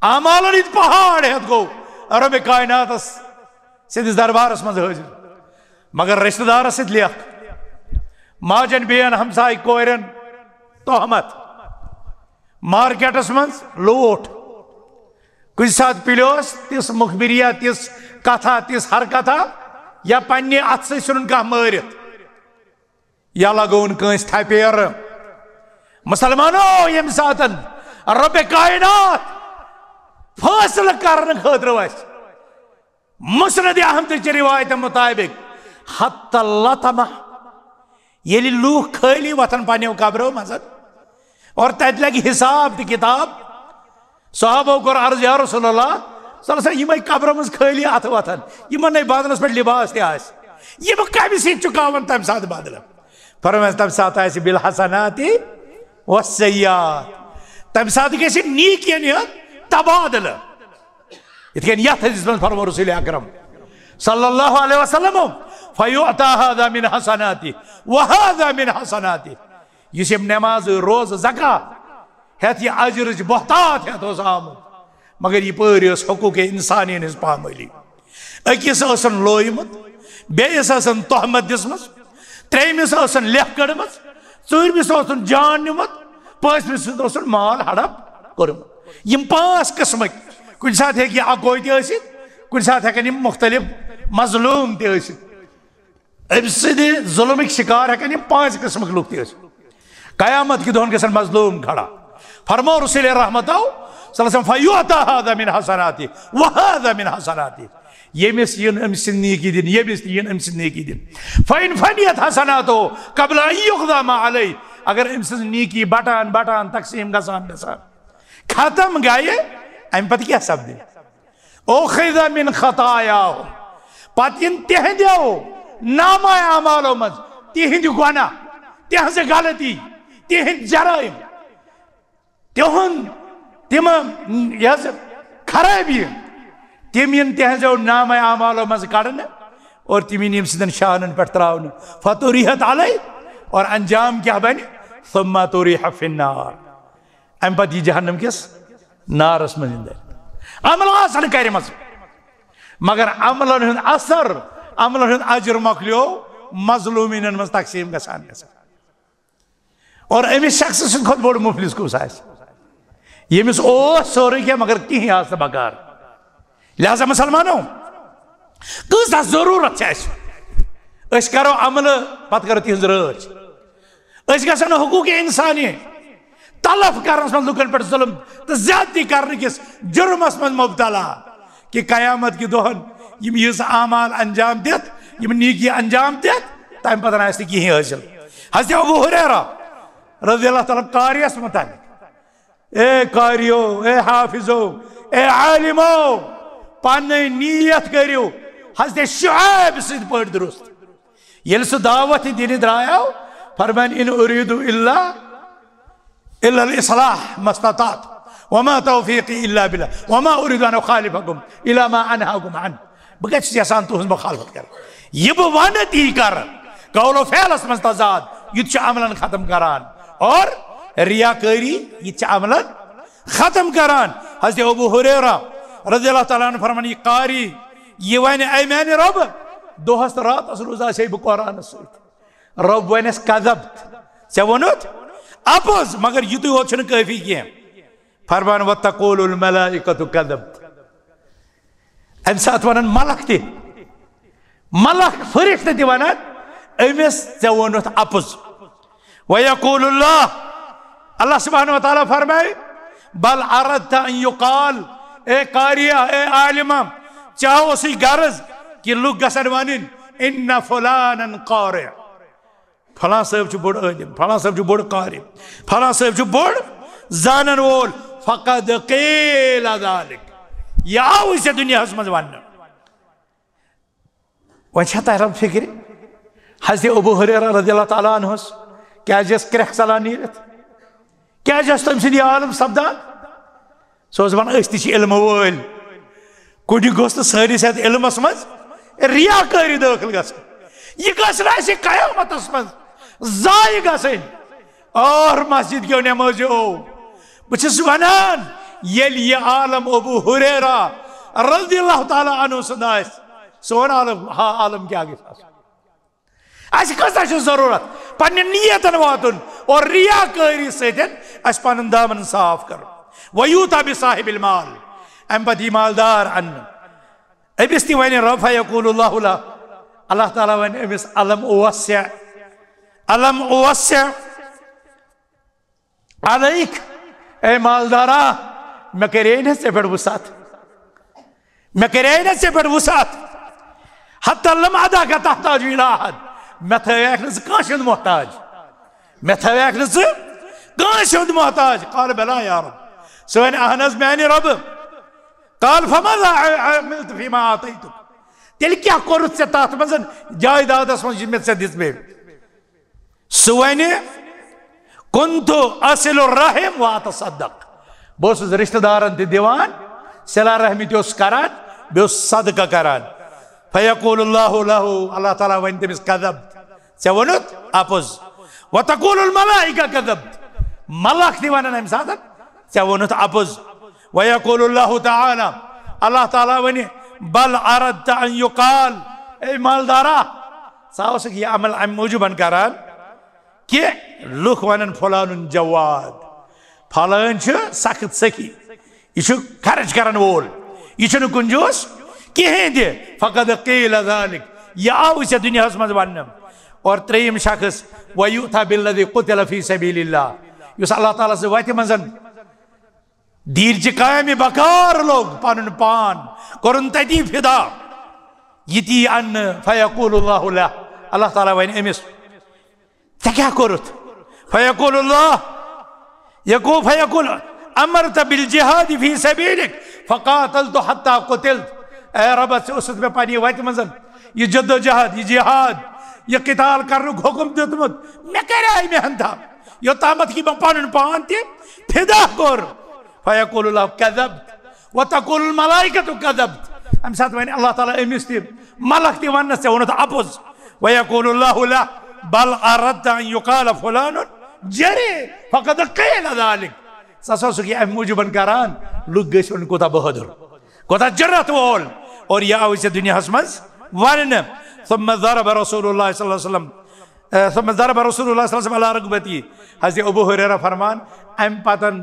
Speaker 1: आमालन पहाड़ हेत गो रब कायनात सिदिस दरबारस मज हाजिर मगर रिश्तेदार सत लेख माजन बेन हमसाय कोरन तोहमत मार्केटस मज लूट कुछ सात पिलोस तिस मुखबिरिया तिस कथा तिस हर कथा या पन्ने अथ से सुन कह मारित या लगोन कंस थपेर मुसलमानो यम सातन रब कायनात फैसला करने खतर मुस्नद अहमद की रिवायत मुताबिक हत्ता लतमा ये लूख खाली वतन पन्नो कब्रों मज और तत लगे हिसाब तो किताब सहाबो को अर्ज या रसूलल्लाह सल्लल्लाहु कब्रों मज खाली अथ वतन इन बदलस पे लिबास तम कम चुकावन तम सात बदल फरमाया तम सात बिल हसनाति व सय्यात तम सात गि नीकियन तबादल इतकन यथ हदीस में फरमा रसूल अकरम सल्लल्लाहु अलैहि वसल्लम फयुअता हादा मिन हसनाति व हादा मिन हसनाति यस नमाज रोज ज़कात हेत यह अजरच बहतात हेत आमुत मगर यह परि हकूक इंसानियन हज पामाली अकिस लोयमुत बेस तहमत दिसमस त्रेमिस लेख कड़म चूरमिस जान निमुत पांचमिस माल हड़प कोरमुत यम 5 किस्म कुछ सात हे अकोय कुछ सात हेकन मुख्तलिफ मजलूम तम जुल्म शिकार हेकन 5 किस्म लुक कयामत की दोन गसन मजलूम खड़ा फरमा रसूल रहमतो फयुअता हादा मिन हसनाति व हादा मिन हसनाति यमिस यन अमिस नेकी दिन यमिस यन अमिस नेकी दिन फइन फनियत हसनातो कबल अन युक़दा मा अलै अगर अमिस नेकी बटान बटान तकसीम गसान गसान खत्म गए अम पे क्या सपद ओखिज़ा मिन खतायाहुम पत इन तिहंदो नामा अमालो मज तिहंद गुना तिहंज गलती तिहंद जराइम तिम खराबी तिम इन तिहंजो नामा अमालो मज कड़न और तिम इन सिदन शानन पे त्रावन फतुरिहत अलै और अंजाम क्या बन सुम्मा तुरिह फिन्नार अम पे यह जहन्नम किस नारस मज अमल आसन कर मगर अमलन असर अमलन अजर मकलो मजलूमिन मज तकसीम गसान और अमिस शख्स खुद बोड़ मुफलिस कुस यमिस सोरे क्या मगर कहीं आस बकार लिहाजा मुसलमानों कस जरूरत करो अमल पत करो तिहज रच गसन हकूक इंसानी तलफ कर लुकन पे जुल्म तो ज्यादती कर किस जुर्मस मज मुबतला कि कयामत की दोहन यम यीज आमाल अंजाम दित यम नीकी अंजाम दित तम पतन आस कहीं हासिल हज़रत अबू हुरैरा रज़ियल्लाहु तआला कारियस मुतालिक ए कारियो ए हाफिजो ए आलिमो पन नीयत करियो हज़रत शुआइब सिद पड़ दुरुस्त येल सु दावत दिन द्रायो फरमान इन उरीदु इल्ला इस्लाह मस्ततात वमा तौफीकी इल्ला बिल्लाह वमा उरीदु अन उखालिफकुम इला मा अनहाकुम अन बगच यसान तुहज मुखालफत कर यह बह वन ती कर कौलो फैलस मज तजाद यह अमलन खत्म करान और रियाकारी यह अमलन खत्म करान। हज़रत अबू हुरैरा रज़ियल्लाहु तआला अन्हु फरमान यह कारी यह वन ऐ मैंने रब दोहस रातस रोजा से बह कुरान सत रब वनस कज़ब्त ऐ वोनुत अपोज मगर युत योत काफी कह फरमान वतक़ूलुल मलाइकतु कज़ब्त अम सात वन मलक ति मलक फरिश्ते ति वन अमिस ऐ वोनुत अपोज वयक़ूलुल्लाह अल्लाह सुब्हानहु व तआला फरमाए बल अरदत अन युक़ाल ए कारिया ए आलिमा चाहो सी गर्ज कि लुक गसन वनिन इन्ना फलानन कारी फलां साहब बोड़ आलिम फलां साहब बोड़ कारी फलां साहब बोड़ जानन वोल फ़क़द क़ील ज़ालिक यह आव इस दुनिया मज वन वन तरह फिक्र हज़रत अबू हुरैरा रज़ियल्लाहु तआला अन्हु क्या क्रख चलान नीरत क्या तम सद आलम सपदान सो वन इल्म वल कुछ गोस सारिस इल्मस मज रियाकारी दाखिल यह कयामत मज जाय गन और मस्जिद क्यों नमाजो बस वनान यह आलम अबू हुरैरा रज़ियल्लाहु तआला अन्हु सुन सोन आलम हा आलम क्या कसा जरूरत पन्ने नियतन वातुन और रियाकारी सत पन दामन साफ कर वयूता बिसाहिबिल माल अम पत मालदार अन अमिस ति वन रब फयक़ूलुल्लाहु ला अल्लाह ताला वन अमिस अलम उवस्सिअ अलैक ए मालदारा मे करे न से पे वसात मे करे न से पे वसात हत्ता लम अदा का तहताज इला अहद मे थवैक न कांशुद मोहताज मे थवैक न कांशुद मोहताज काल बला या रब सोन अहनज मैंने रब काल फमाज़ा अमिलत फीमा आतैतुक तेल क्या कोरुत से तथ मज जायदादस मज मे से दिस मे सुवने कुंतु असिलु रहिम व अतसद्दक बस रिश्तेदारन ते दिवान सिला रहमी ते करान बे सदका करान फयक़ूलुल्लाहु लहु अल्लाह ताला वन तमिस कज़ब्त ऐ वोनुत अपोज व तक़ूलुल मलाइका कज़ब्त मलक ति वनन अम सात ऐ वोनुत अपोज व यक़ूलुल्लाहु तआला अल्लाह ताला वने बल अरदत अन युक़ाल ए मालदारा सावस यह अमल अम मौजूबन करान कि लुख वन फलानुन जवाद फलान सख्त सखी यह खर्च करन वोल यह कुंजूस कहें दे फ़क़द क़ील ज़ालिक यह आव इस दुनिया मज वन और त्रेयम शख्स वयूता बिल्लज़ी क़ुतिल फ़ी सबीलिल्लाह युस अल्लाह ताला से वत मजन दीर च कायम बकार लोग पन पान कोरन तती फिदा यती अन फयक़ूलुल्लाहु लह अल्लाह ताला वन अमिस ता क्या कोरुत फयक़ूलुल्लाह फयक़ूल अमरत बिल जिहाद फी सबीलिक फ़क़ातलतु हत्ता क़ुतिलत ए रब उस मे पन वत मजन यह जद्दोजहद यह जिहाद यह क़िताल करनुक हुक्म दितमुत मे करे मेहनता योतामत कि पन पान ते फिदा कोर फयक़ूलुल्लाहु कज़ब्त व तक़ूलुल मलाइकतु कज़ब्त अम सात वन अल्लाह ताला अमिस ति मलक ति वन से वोनुत अपोज व यक़ूलुल्लाहु ला बल अरदत अन युक़ाल फलानुन जरी फ़क़द क़ील ज़ालिक ससो कि अम मौजूबन करान लुक गन कोता बहादुर कोता जरत वोल और यह आव इस दुनिया मज वन ثم ضرب रसूलुल्लाह सल्लल्लाहु अलैहि वसल्लम ثم ضرब रसूलुल्लाह सल्लल्लाहु अलैहि वसल्लम अला रगबती हज़रत अबू हुरैरा फरमान अम पतन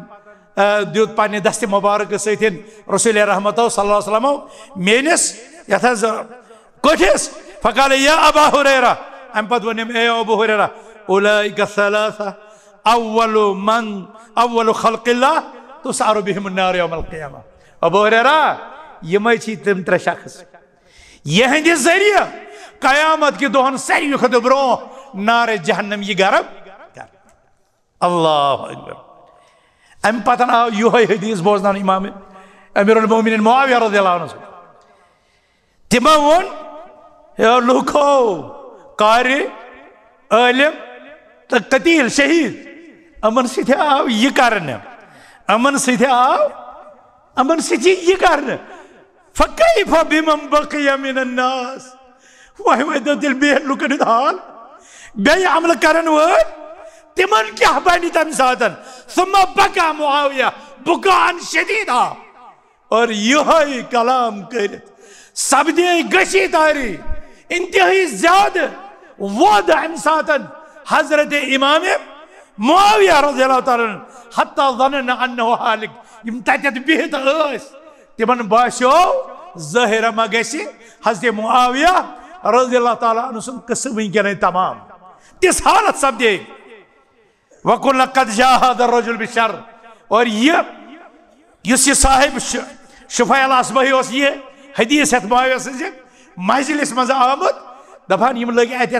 Speaker 1: दित पन्ने दस्त मुबारक सतिन रसूल रहमत सल्लल्लाहु अलैहि वसल्लम मेनिस यथस कोठिस फ़क़ाल या अबा हुरैरा अम पत वनिम ए अबू हुरैरा उलाइका सलासा अव्वलु खल्क़िल्लाह तुसअरु बिहिम अन्नार यौमल क़ियामा अबू हुरैरा यम तम त्रे शख्स यहंद जरिए कयामत के दोहन सारी खुद ब्रो नारे जहन्नम यह गरम अल्लाह अकबर अम पतन आव यह हदीस बोजन इमाम अमीरुल मोमिनीन मुआविया रज़ियल्लाहु अन्हु तिमो वोन लुखो कारी आलिम तो कतील शहीद अमन सत आव यह करने अमन सत आव अमन सत यह करने फ़कैफ़ बिमन बक़िय मिनन्नास वह दिल बेह लुकन हाल बे अमल करन वर तिमन क्या बनी तम सातन सुम्मा बका मुआविया बुकान शदीदा और यही कलाम कर सब्दे गशी तारी इंतहाई ज्यादा वद अम सातन हजरत इमाम मुआविया रज़ियल्लाहु ताला हत्ता ज़नन अन्नहु हालिक यम तत बिहत तिमन बाशो ज़ाहिर मा गशी हजरत मुआविया रज़ियल्लाहु ताला अन्हु सुन किस्सा वंकन तमाम तिस हालत सब्दे वकुल लक़द जाहद रजुल बिशर और ये साहिब शुफ़ाइल असबही उस ये हदीस हत मुआविया से मजलिस मज आमद दपान यम लग अत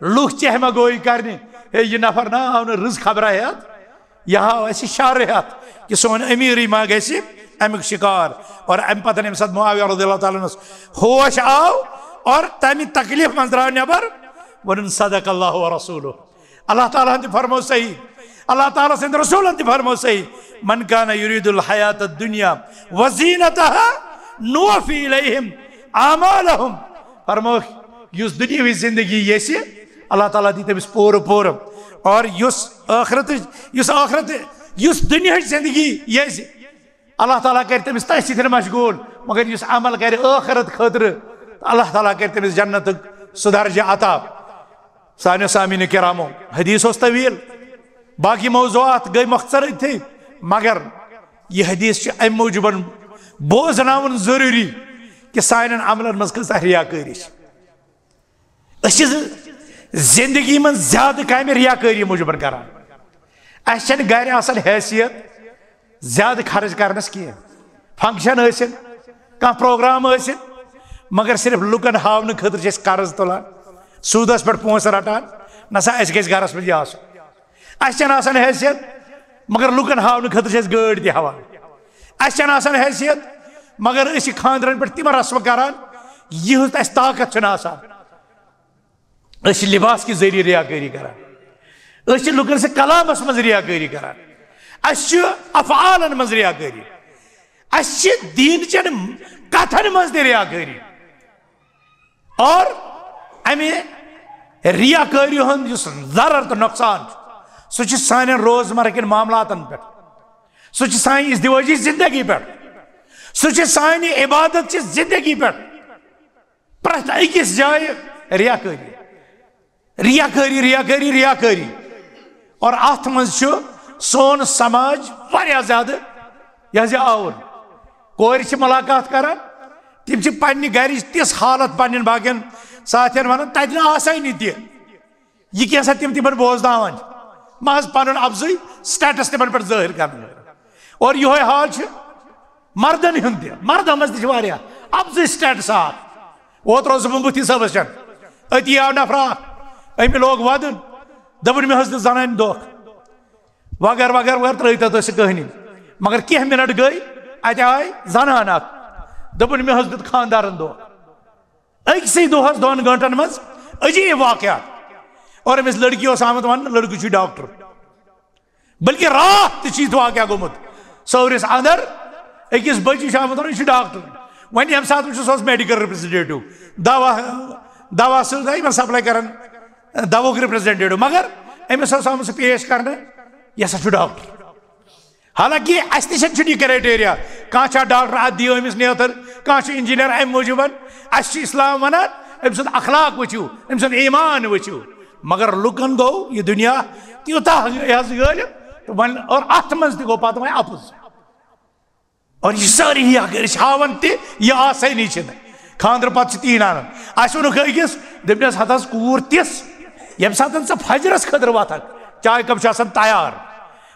Speaker 1: लुह चहमा गोई करने ये नफर ना आव रज खबर हेत यह आव शार हेत कि सोन अमीरी मा गि अमुक शिकार और अम पत अम सत मुआविया रज़ियल्लाहु ताला होश आव और तमि तकलीफ मज द्राव नबर वन सदक अल्लाह व रसूलुहु अल्लाह ताला ने फरमो सही अल्लाह ताला से रसूल ने फरमो सही मन कान युरीदुल हयात दुनिया व ज़ीनतहा नुवफ़ी इलैहिम आमालहुम फरमो युस दुनियावी जिंदगी ये अल्लाह ताला दी तमिस पूर पूर और युस आखरत युस दुनिया जिंदगी ये अल्लाह ताला कर तमिस तस सित मशगूल मगर युस अमल कर आखरत खतर अल्लाह ताला कर तमिस जन्नत सुदर्ज अता साने सामीन किरामो हदीस उस तवील बाकी मौज़ूआत गई मख्तर थे मगर यह हदीस अम मूजूबन बोजनावन जरूरी कि सान अमलन मज कस रियाकारी जिंदगी में ज्यादा काम रियाकारी मूजूबन करान गर आसान हैसियत ज्यादा खर्च करनस कह फंक्शन कह प्रोग्राम मगर सिर्फ लुकन हावन खतर कर्ज तुलान सूदस पे पोस रटान नसा गरस मज आसान हैसियत मगर लुकन हावन खतर गाड़ तहान आसान हैसियत मगर खानदरन पे तिम रस्म करान यह ताकत लिबास के जरिए रियाकारी करान लुकन से कलामस मज रियाकारी करान अफआलन मज रियाकारी दीन चन कथन मज रियाकारी और अमे रियाकारी हंद जरर तो नुकसान सह सान रोजमर्रा के मामलातन पे सह सान इज़दिवाजी जिंदगी पे सह सान इबादत जिंदगी पे प्रत अकिस जाय रियाकारी रियाकारी रियाकारी रियाकारी और अत मज सोन समाज वारिया ज्यादा यह आवर कोर मुलाकात करान तिम पन्ने गर तिस हालत पन्न बाकियन साथियन वन तत आसानी तह कैसा तिम बोजनावान महज पन अफजई स्टेटस तिमन पे जाहिर कर और यह हाल मर्दन हूं मर्दन मज तह अफजई स्टेटस ओत रोज मुफ्ती सबस अति आव नफरा अमि लोग वदन दपन मे हज जनान दोख वगर वगर वगर त्रत कहनी मगर कह मिनट गई अत आय जनान दपन मे हज खानदारन दोख अकसी दोहस 2 घंटन मज अजीब वाकया और अमिस लड़की आमत वन लड़की डॉक्टर बल्कि रात वाकया गोमुत सौरिस अंदर अकिस बच्ची आमत वन डॉक्टर वन ये सात मेडिकल रिप्रेजेंटेटिव दवा सप्लाई करान दवुक रिप्रेजेंटेटिव मगर अमिस आम पेश कर यह डॉक्टर हालांकि अस तह क्राइटेरिया कह डॉक्टर अत दियो अमिस नेतर कह इंजीनियर अम मूजूबन अस इस्लाम वनान अम सुंद अखलाक वचू अम सुंद ईमान वचू मगर लुकन गो यह दुनिया त्यूता गल तो वन और अत मज गो पत वो अपुज और यह सारी हावन तह आसानी खानदर पत तीन आन अस वोनुक अकिस दपनस हथस कूर तिस ये सात फजरस खतर वथान चाय कप तैयार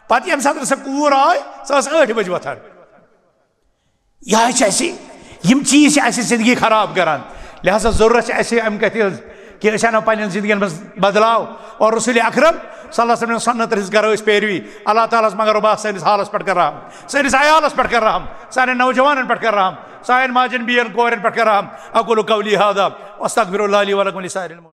Speaker 1: पत ये सात सह कूर आय सह 8 बजे वथान यह चीज जिंदगी खराब करान लिहाजा जरूरत अम कत कि पन्न जिंदगी में बदलाव और रसूल अकरम सल्लल्लाहु अलैहि वसल्लम सन्नत करो पैरवी अल्लाह ताला मगर बा सैनिस हालस पे कर रहा सैनिस अयालस पे कर रहा सान नौजवान पे कर रहा सान माजन बियन कोरन पे कर रहा अकुलु कौली हादा अस्तगफिरुल्लाह ली व लकुम लिसाइरिल